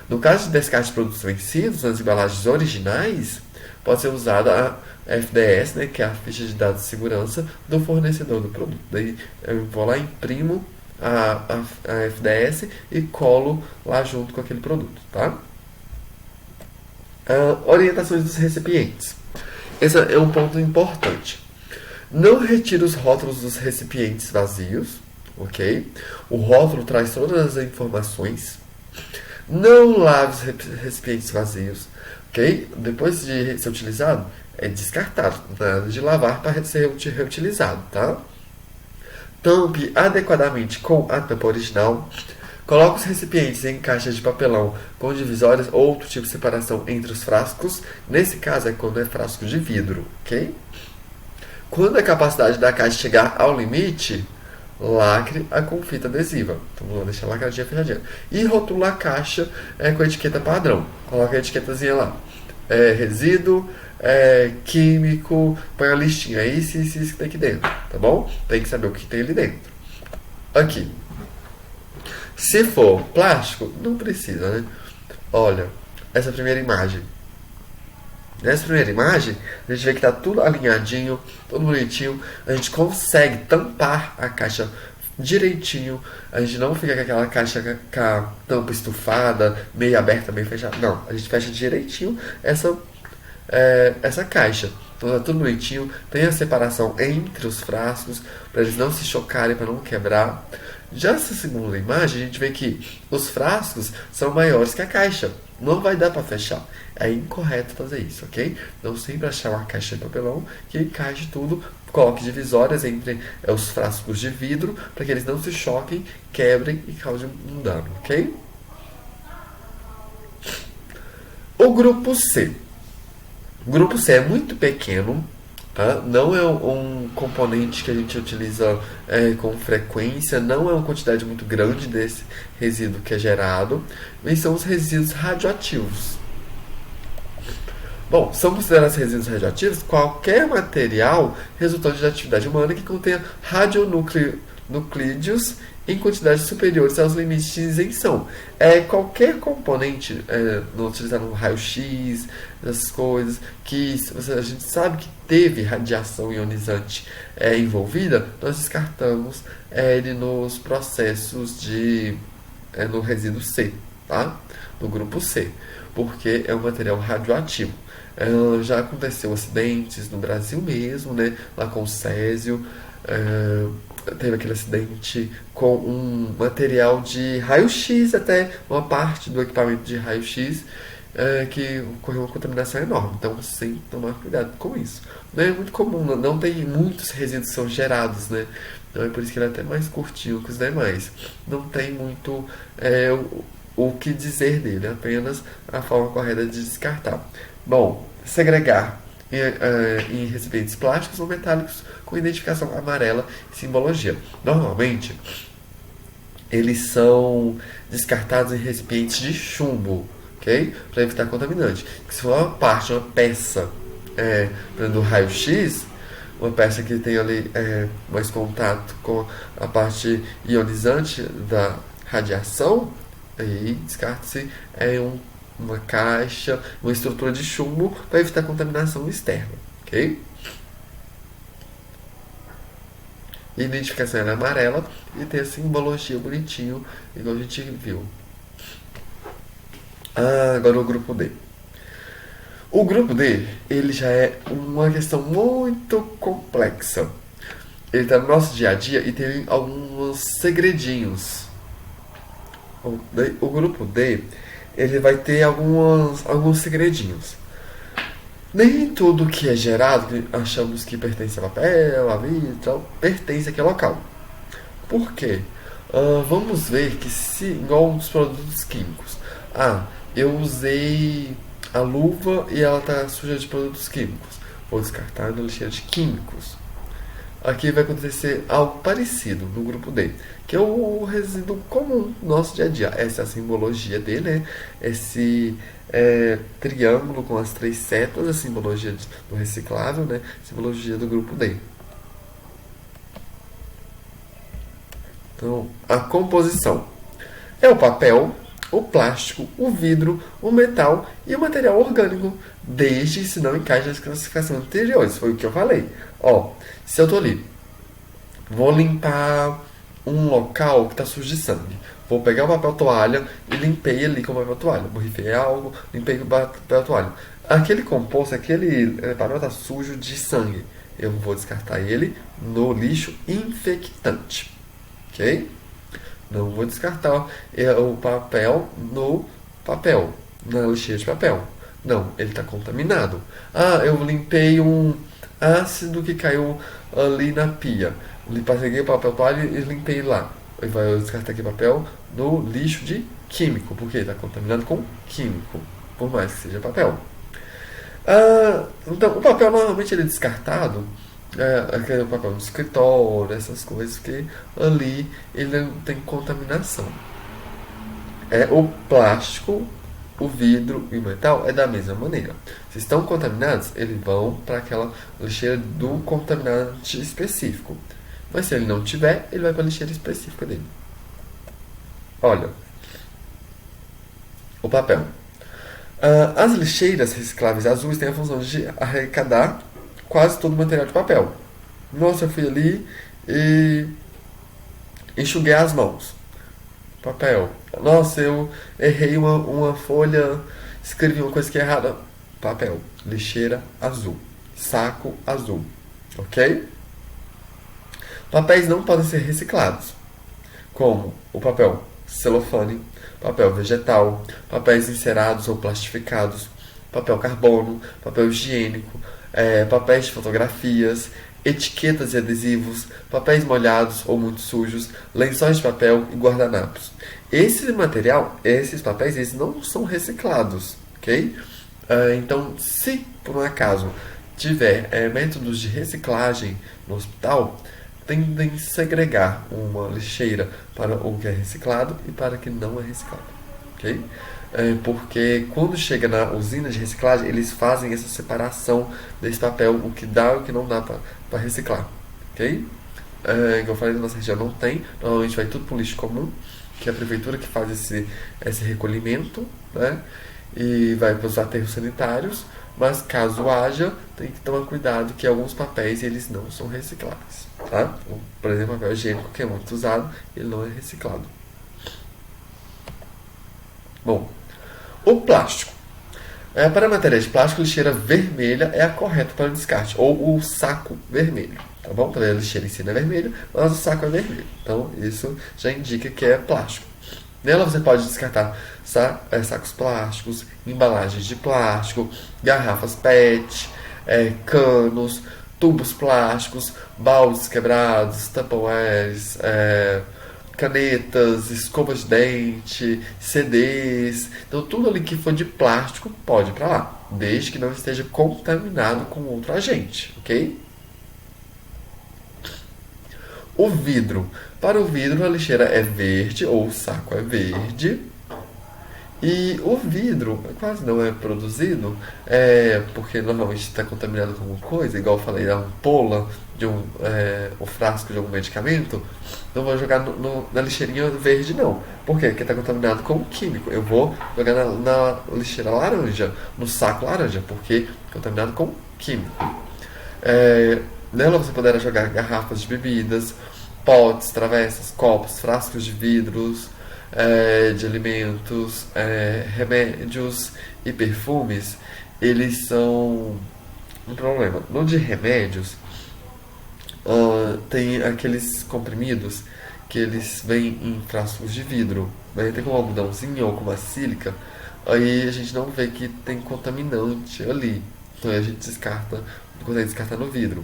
No caso de descarte de produtos vencidos, nas embalagens originais, pode ser usada a FDS, né, que é a ficha de dados de segurança do fornecedor do produto. Daí eu vou lá, imprimo a FDS e colo lá junto com aquele produto, tá? Orientações dos recipientes. Esse é um ponto importante. Não retire os rótulos dos recipientes vazios, ok? O rótulo traz todas as informações. Não lave os recipientes vazios, ok? Depois de ser utilizado, é descartado, nada de lavar para ser reutilizado, tá? Tampe adequadamente com a tampa original. Coloque os recipientes em caixas de papelão com divisórias ou outro tipo de separação entre os frascos. Nesse caso é quando é frasco de vidro, ok? Quando a capacidade da caixa chegar ao limite, lacre a com fita adesiva. Então vou deixar lacradinha, fechadinha. E rotula a caixa com a etiqueta padrão. Coloca a etiquetazinha lá. Resíduo, químico, põe a listinha. É isso que tem aqui dentro, tá bom? Tem que saber o que tem ali dentro. Aqui. Se for plástico, não precisa, né? Olha, essa primeira imagem. Nessa primeira imagem, a gente vê que está tudo alinhadinho, tudo bonitinho. A gente consegue tampar a caixa direitinho. A gente não fica com aquela caixa com a tampa estufada, meio aberta, meio fechada. Não, a gente fecha direitinho essa caixa. Então tá tudo bonitinho. Tem a separação entre os frascos, para eles não se chocarem, para não quebrar. Já essa segunda imagem, a gente vê que os frascos são maiores que a caixa. Não vai dar para fechar. É incorreto fazer isso, ok? Então sempre achar uma caixa de papelão que encaixe tudo. Coloque divisórias entre os frascos de vidro para que eles não se choquem, quebrem e causem um dano, ok? O grupo C. O grupo C é muito pequeno, tá? Não é um componente que a gente utiliza com frequência, não é uma quantidade muito grande desse resíduo que é gerado, mas são os resíduos radioativos. Bom, são considerados resíduos radioativos qualquer material resultante de atividade humana que contenha radionuclídeos em quantidades superiores aos limites de isenção. Qualquer componente utilizado no raio-x, essas coisas, que a gente sabe que teve radiação ionizante envolvida, nós descartamos ele nos processos no resíduo C, tá? No grupo C, porque é um material radioativo. Já aconteceu acidentes no Brasil mesmo, né? Lá com o Césio. Teve aquele acidente com um material de raio-x, até uma parte do equipamento de raio-x, que ocorreu uma contaminação enorme. Então, sim, tomar cuidado com isso. Não é muito comum, não tem muitos resíduos que são gerados, né? Então, é por isso que ele é até mais curtinho que os demais. Não tem muito o que dizer dele, apenas a forma correta de descartar. Bom, segregar em recipientes plásticos ou metálicos com identificação amarela e simbologia. Normalmente, eles são descartados em recipientes de chumbo, ok? Para evitar contaminante. Se for uma parte, uma peça do raio-x, uma peça que tem ali mais contato com a parte ionizante da radiação, aí descarta-se uma caixa, uma estrutura de chumbo para evitar contaminação externa, ok? Identificação era amarela e tem a simbologia bonitinho, igual a gente viu. Agora o grupo D. O grupo D, ele já é uma questão muito complexa. Ele está no nosso dia a dia e tem alguns segredinhos. O grupo D, ele vai ter alguns segredinhos. Nem tudo que é gerado, que achamos que pertence a papel, a vidro, tal, pertence àquele local. Por quê? Vamos ver que igual os produtos químicos. Eu usei a luva e ela está suja de produtos químicos. Vou descartar na lixeira de químicos. Aqui vai acontecer algo parecido no grupo D, que é o resíduo comum do nosso dia a dia. Essa é a simbologia dele, né? Esse triângulo com as 3 setas, a simbologia do reciclável, né? Simbologia do grupo D. Então, a composição é o papel, o plástico, o vidro, o metal e o material orgânico, desde se não encaixa nas classificações anteriores. Foi o que eu falei. Se eu tô ali, vou limpar um local que está sujo de sangue. Vou pegar o papel toalha e limpei ali com o papel toalha. Borrifei algo, limpei com o papel toalha. Aquele composto, aquele papel está sujo de sangue. Eu vou descartar ele no lixo infectante. Ok? Não vou descartar o papel no papel, na lixeira de papel. Não, ele está contaminado. Eu limpei um ácido que caiu ali na pia. Peguei o papel toalha e limpei lá. Eu descartar aqui papel no lixo de químico, porque está contaminado com químico, por mais que seja papel. Então, o papel normalmente ele é descartado aquele papel no escritório, essas coisas, que ali ele não tem contaminação. O plástico, o vidro e o metal é da mesma maneira. Se estão contaminados, eles vão para aquela lixeira do contaminante específico. Mas se ele não tiver, ele vai para a lixeira específica dele. Olha, o papel. As lixeiras recicláveis azuis têm a função de arrecadar quase todo o material de papel. Nossa, eu fui ali e enxuguei as mãos. Papel. Nossa, eu errei uma folha, escrevi uma coisa que é errada. Papel. Lixeira azul. Saco azul. Ok? Papéis não podem ser reciclados, como o papel celofane, papel vegetal, papéis encerados ou plastificados, papel carbono, papel higiênico, papéis de fotografias, etiquetas e adesivos, papéis molhados ou muito sujos, lençóis de papel e guardanapos. Esse material, esses papéis, eles não são reciclados, ok? Então, se por um acaso tiver métodos de reciclagem no hospital, tendem a segregar uma lixeira para o que é reciclado e para o que não é reciclado, ok? Porque quando chega na usina de reciclagem, eles fazem essa separação desse papel, o que dá e o que não dá para reciclar, ok? Como eu falei, na nossa região não tem, normalmente vai tudo para o lixo comum, que é a prefeitura que faz esse recolhimento, né? E vai para os aterros sanitários, mas caso haja, tem que tomar cuidado que alguns papéis eles não são recicláveis, tá? Por exemplo, o papel higiênico, que é muito usado, ele não é reciclado. Bom, o plástico. Para matérias de plástico, a lixeira vermelha é a correta para o descarte, ou o saco vermelho, tá bom? Também a lixeira em si não é vermelho, mas o saco é vermelho. Então, isso já indica que é plástico. Nela você pode descartar sacos plásticos, embalagens de plástico, garrafas PET, canos, tubos plásticos, baldes quebrados, tupperwares, canetas, escovas de dente, CDs. Então tudo ali que for de plástico pode ir para lá, desde que não esteja contaminado com outro agente, ok? O vidro. Para o vidro, a lixeira é verde, ou o saco é verde. E o vidro quase não é produzido, porque normalmente está contaminado com alguma coisa, igual eu falei, a ampola de o frasco de algum medicamento. Não vou jogar na lixeirinha verde, não. Por quê? Porque está contaminado com químico. Eu vou jogar na lixeira laranja, no saco laranja, porque é contaminado com químico. Nela você poderá jogar garrafas de bebidas, potes, travessas, copos, frascos de vidros, de alimentos, remédios e perfumes. Eles são um problema. No de remédios, tem aqueles comprimidos que eles vêm em frascos de vidro, né? Tem com um algodãozinho ou com uma sílica. Aí a gente não vê que tem contaminante ali, então a gente descarta, consegue descartar no vidro.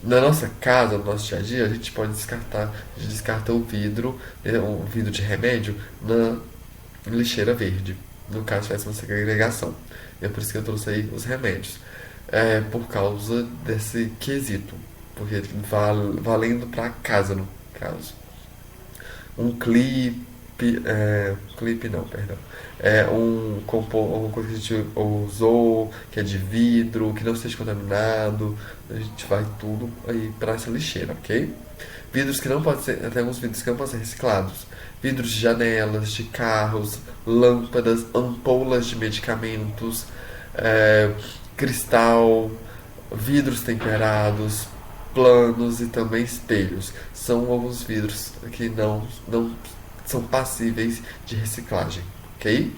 Na nossa casa, no nosso dia a dia, a gente pode descartar, a gente descarta o vidro de remédio na lixeira verde, no caso tivesse uma segregação. É por isso que eu trouxe aí os remédios, por causa desse quesito, porque valendo para casa, no caso. Um clipe não, perdão. Uma coisa que a gente usou, que é de vidro, que não esteja contaminado. A gente vai tudo aí para essa lixeira, ok? Vidros que não podem ser, tem alguns vidros que não podem ser reciclados. Vidros de janelas, de carros, lâmpadas, ampolas de medicamentos, cristal, vidros temperados, planos e também espelhos. São alguns vidros que não são passíveis de reciclagem, ok?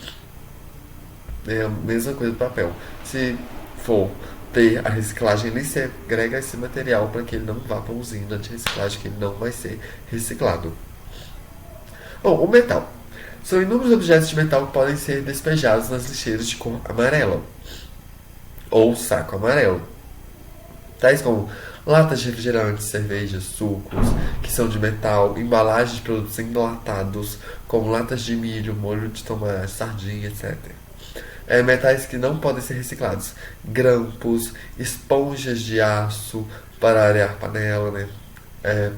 É a mesma coisa do papel. Se for ter a reciclagem, ele segrega esse material para que ele não vá para a usina de reciclagem, que ele não vai ser reciclado. Bom, o metal. São inúmeros objetos de metal que podem ser despejados nas lixeiras de cor amarela ou saco amarelo, tais como latas de refrigerantes, cervejas, sucos, que são de metal, embalagens de produtos enlatados, como latas de milho, molho de tomate, sardinha, etc. Metais que não podem ser reciclados: grampos, esponjas de aço para arear panela, né?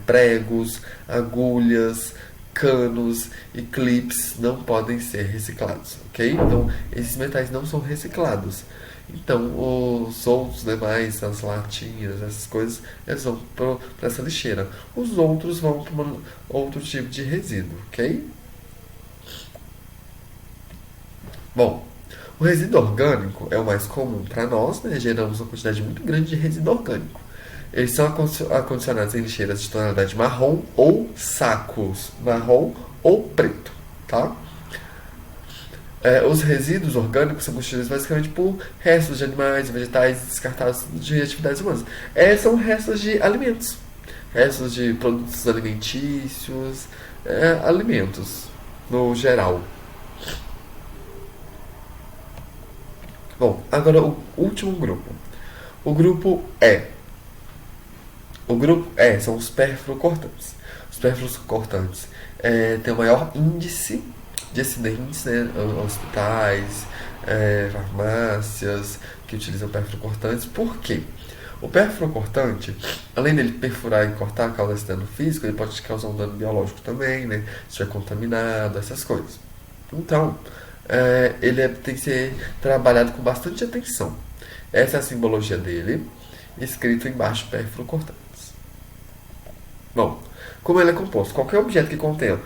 Pregos, agulhas, canos e clips não podem ser reciclados, ok? Então, esses metais não são reciclados. Então, os outros demais, as latinhas, essas coisas, eles vão para essa lixeira. Os outros vão para outro tipo de resíduo, ok? Bom, o resíduo orgânico é o mais comum para nós, né? Geramos uma quantidade muito grande de resíduo orgânico. Eles são acondicionados em lixeiras de tonalidade marrom ou sacos marrom ou preto, tá? Os resíduos orgânicos são constituídos basicamente por restos de animais e vegetais descartados de atividades humanas. São restos de alimentos, restos de produtos alimentícios, alimentos no geral. Bom, agora o último grupo. O grupo E. O grupo E são os perfluorocortantes. Os perfluorocortantes têm o maior índice de acidentes, né? Hospitais, farmácias que utilizam perfluorocortantes. Por quê? O perfluorocortante, além dele perfurar e cortar, causar esse dano físico, ele pode causar um dano biológico também, né? Se estiver contaminado, essas coisas. Então, ele tem que ser trabalhado com bastante atenção. Essa é a simbologia dele, escrito embaixo perfluorocortantes. Bom, como ele é composto? Qualquer objeto que contenha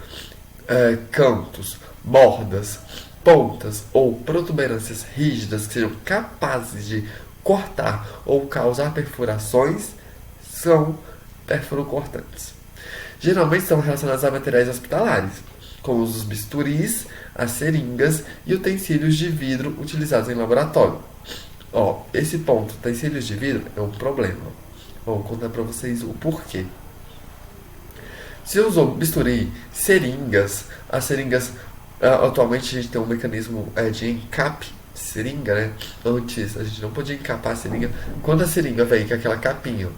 cantos, bordas, pontas ou protuberâncias rígidas que sejam capazes de cortar ou causar perfurações são perfluorocortantes. Geralmente são relacionados a materiais hospitalares, como os bisturis, as seringas e utensílios de vidro utilizados em laboratório. Esse ponto, utensílios de vidro, é um problema. Vou contar para vocês o porquê. Se eu usou bisturi, seringas, as seringas, atualmente a gente tem um mecanismo de encape de seringa, né? Antes a gente não podia encapar a seringa. Quando a seringa vem com aquela capinha,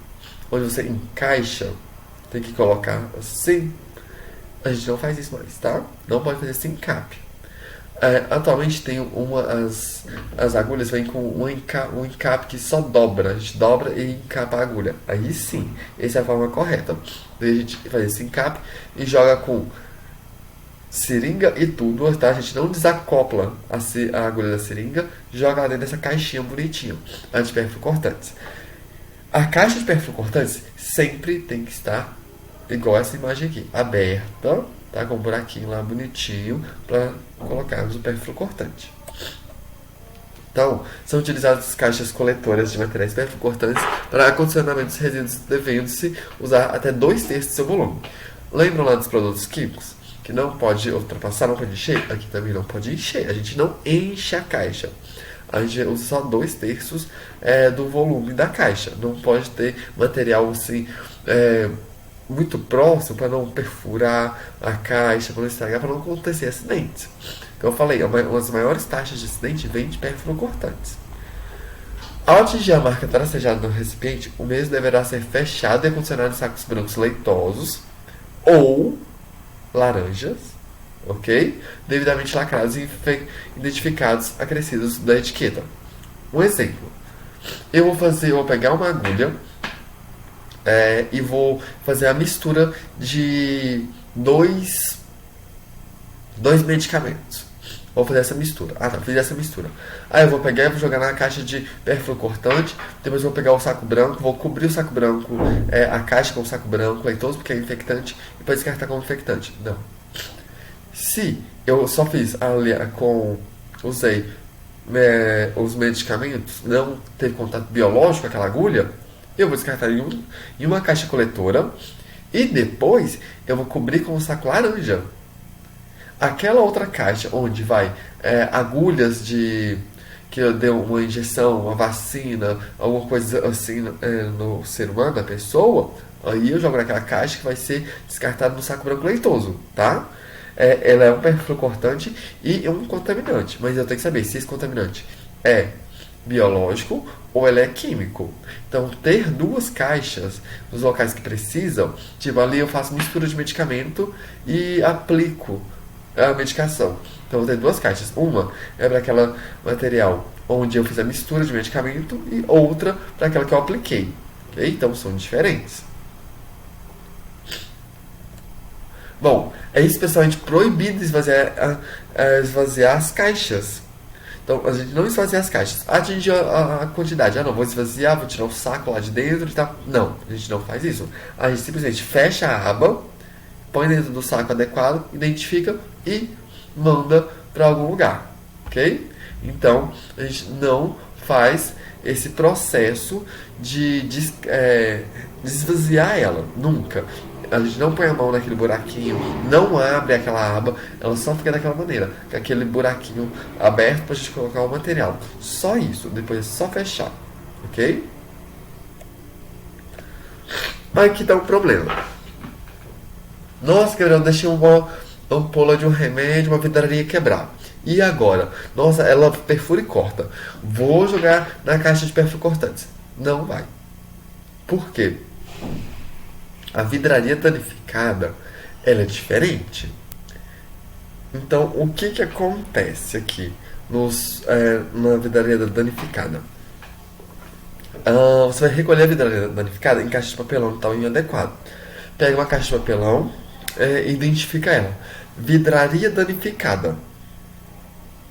onde você encaixa, tem que colocar assim. A gente não faz isso mais, tá? Não pode fazer esse encape. Atualmente tem as agulhas vêm com um encape que só dobra. A gente dobra e encapa a agulha. Aí sim, essa é a forma correta. Daí a gente faz esse encape e joga com seringa e tudo, tá? A gente não desacopla a agulha da seringa, joga lá dentro dessa caixinha bonitinha, antiperfluorocortantes. A caixa de perfluorocortantes sempre tem que estar igual essa imagem aqui, aberta, tá? Com um buraquinho lá bonitinho para colocarmos o perfluorocortante. Então, são utilizadas caixas coletoras de materiais perfluorocortantes para acondicionamento dos resíduos, devendo-se usar até 2/3 do seu volume. Lembram lá dos produtos químicos? Que não pode ultrapassar, não pode encher? Aqui também não pode encher. A gente não enche a caixa. A gente usa só 2/3 do volume da caixa. Não pode ter material assim muito próximo para não perfurar a caixa, para não estragar, para não acontecer acidentes. Então eu falei, uma das maiores taxas de acidente vem de perfluorocortantes. Ao atingir a marca tracejada no recipiente, o mesmo deverá ser fechado e acondicionado em sacos brancos leitosos ou laranjas, ok? Devidamente lacrados e identificados, acrescidos da etiqueta. Um exemplo. Eu vou pegar uma agulha e vou fazer a mistura de dois medicamentos. Vou fazer essa mistura. Fiz essa mistura. Aí eu vou pegar e vou jogar na caixa de perfluorocortante. Depois eu vou pegar o saco branco, vou cobrir o saco branco, a caixa com o saco branco, leitoso porque é infectante, e depois descartar como infectante. Não. Se eu só fiz usei os medicamentos, não teve contato biológico com aquela agulha, eu vou descartar em uma caixa coletora e depois eu vou cobrir com um saco laranja. Aquela outra caixa onde vai agulhas que eu dei uma injeção, uma vacina, alguma coisa assim no ser humano, na pessoa, aí eu jogo naquela caixa que vai ser descartado no saco branco leitoso, tá? Ela é um perfluorocortante e um contaminante, mas eu tenho que saber se esse contaminante é biológico ou ele é químico. Então, ter duas caixas nos locais que precisam, tipo ali eu faço mistura de medicamento e aplico é a medicação. Então eu vou ter duas caixas. Uma é para aquela material onde eu fiz a mistura de medicamento e outra para aquela que eu apliquei. Ok? Então são diferentes. Bom, é especialmente proibido esvaziar as caixas. Então, a gente não esvazia as caixas. Atingir a quantidade. Ah, não, vou esvaziar, vou tirar o saco lá de dentro e tal. Não, a gente não faz isso. A gente simplesmente fecha a aba, põe dentro do saco adequado, identifica e manda para algum lugar. Ok? Então, a gente não faz esse processo de esvaziar ela. Nunca. A gente não põe a mão naquele buraquinho, não abre aquela aba, ela só fica daquela maneira, com aquele buraquinho aberto para a gente colocar o material. Só isso, depois é só fechar, ok? Mas aqui tá um problema. Nossa, Gabriel, deixei uma ampola de um remédio, uma vidraria quebrar. E agora? Nossa, ela perfura e corta. Vou jogar na caixa de perfil cortantes. Não vai. Por quê? A vidraria danificada, ela é diferente. Então, o que que acontece aqui na vidraria danificada? Você vai recolher a vidraria danificada em caixa de papelão de tamanho adequado. Pega uma caixa de papelão e identifica ela. Vidraria danificada.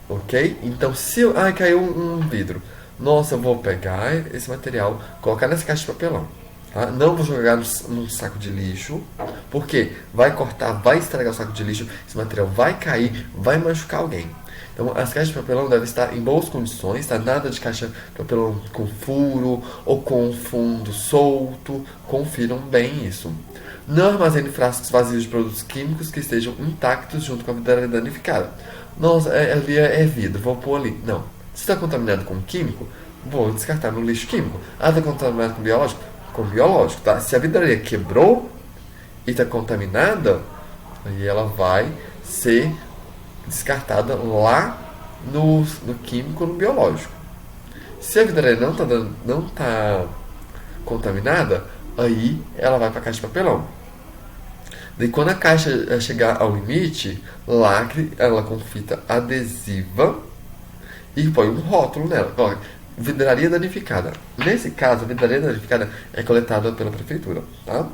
Ok? Então, se caiu um vidro. Nossa, eu vou pegar esse material, colocar nessa caixa de papelão. Tá? Não vou jogar num saco de lixo, porque vai cortar, vai estragar o saco de lixo, esse material vai cair, vai machucar alguém. Então, as caixas de papelão devem estar em boas condições, tá? Nada de caixa de papelão com furo ou com fundo solto. Confiram bem isso. Não armazene frascos vazios de produtos químicos que estejam intactos junto com a vidraria danificada. Nossa, ali é vidro, vou pôr ali. Não. Se está contaminado com químico, vou descartar no lixo químico. Ah, está contaminado com biológico? Com biológico, tá? Se a vidraria quebrou e está contaminada, aí ela vai ser descartada lá no químico, no biológico. Se a vidraria não tá contaminada, aí ela vai para a caixa de papelão. Daí quando a caixa chegar ao limite, lacre ela com fita adesiva e põe um rótulo nela. Olha, vidraria danificada. Nesse caso, a vidraria danificada é coletada pela prefeitura, tá?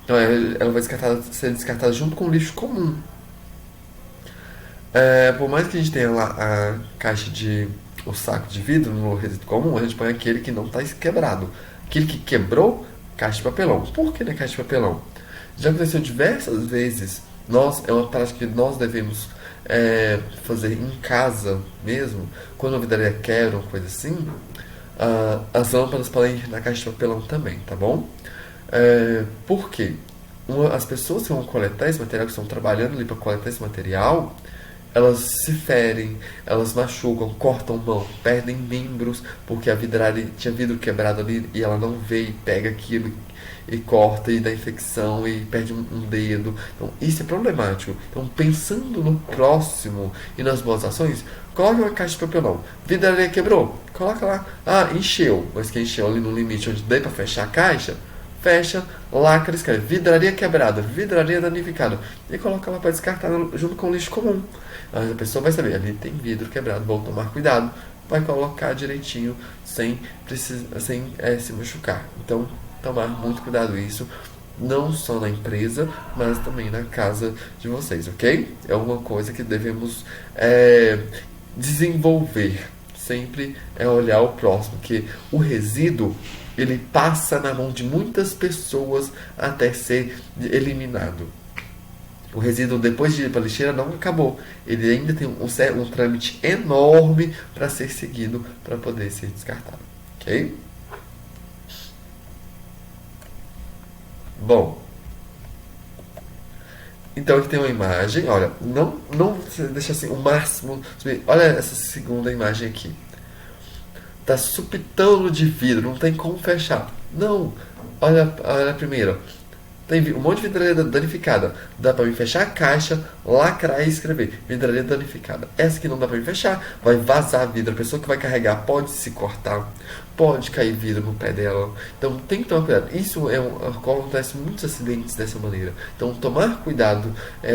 Então ela vai ser descartada junto com o lixo comum. Por mais que a gente tenha lá o saco de vidro no resíduo comum, a gente põe aquele que não está quebrado. Aquele que quebrou, caixa de papelão. Por que na caixa de papelão? Já aconteceu diversas vezes. É uma prática que nós devemos fazer em casa mesmo. Quando a vidraria quebra, uma coisa assim, as lâmpadas podem ir na caixa de papelão também, tá bom? Por quê? As pessoas que vão coletar esse material, que estão trabalhando ali para coletar esse material, elas se ferem, elas machucam, cortam mão, perdem membros, porque a vidraria tinha vidro quebrado ali e ela não vê e pega aquilo e corta e dá infecção e perde um dedo. Então isso é problemático. Então pensando no próximo e nas boas ações, coloque uma caixa de papelão. Vidraria quebrou? Coloca lá. Encheu, mas que encheu ali no limite onde dê para fechar a caixa, fecha, lacra, escreve vidraria quebrada, vidraria danificada e coloca lá para descartar junto com o lixo comum. Mas a pessoa vai saber, ali tem vidro quebrado, vou tomar cuidado, vai colocar direitinho sem se machucar. Então, tomar muito cuidado isso, não só na empresa, mas também na casa de vocês, ok? É uma coisa que devemos desenvolver. Sempre olhar o próximo, que o resíduo ele passa na mão de muitas pessoas até ser eliminado. O resíduo, depois de ir para a lixeira, não acabou. Ele ainda tem um trâmite enorme para ser seguido para poder ser descartado. Ok? Bom, então aqui tem uma imagem. Olha, não deixa assim o máximo. Olha essa segunda imagem aqui. Tá supitando de vidro, não tem como fechar. Não, olha a primeira. Tem um monte de vidraria danificada. Dá pra mim fechar a caixa, lacrar e escrever. Vidraria danificada. Essa que não dá pra mim fechar, vai vazar vidro. A pessoa que vai carregar pode se cortar, pode cair vidro no pé dela. Então tem que tomar cuidado. Isso acontece muitos acidentes dessa maneira. Então tomar cuidado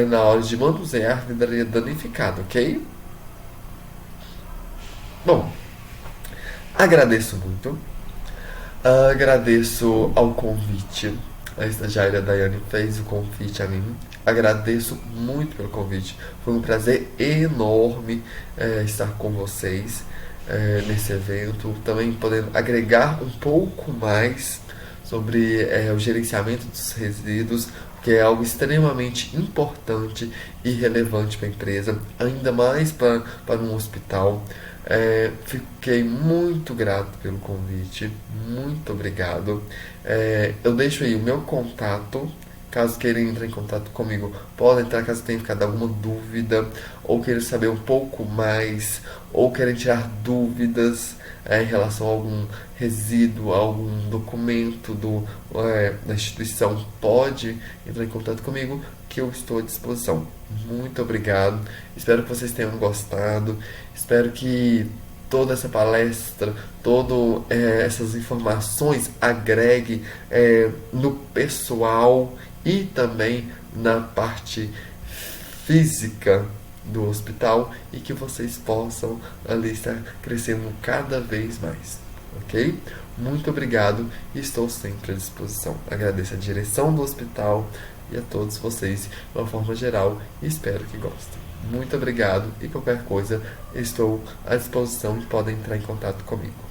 na hora de manusear vidraria danificada, ok? Bom, agradeço muito. Agradeço ao convite. A estagiária Daiane fez o convite a mim. Agradeço muito pelo convite. Foi um prazer enorme estar com vocês nesse evento. Também podendo agregar um pouco mais sobre o gerenciamento dos resíduos, que é algo extremamente importante e relevante para a empresa, ainda mais para um hospital. Fiquei muito grato pelo convite, muito obrigado. Eu deixo aí o meu contato. Caso queiram entrar em contato comigo, podem entrar caso tenha ficado alguma dúvida, ou queiram saber um pouco mais, ou querem tirar dúvidas em relação a algum resíduo, algum documento da instituição, pode entrar em contato comigo, que eu estou à disposição. Muito obrigado, espero que vocês tenham gostado, espero que toda essa palestra, todas essas informações agregue no pessoal e também na parte física do hospital e que vocês possam ali estar crescendo cada vez mais, ok? Muito obrigado e estou sempre à disposição. Agradeço a direção do hospital e a todos vocês de uma forma geral e espero que gostem. Muito obrigado e qualquer coisa estou à disposição e podem entrar em contato comigo.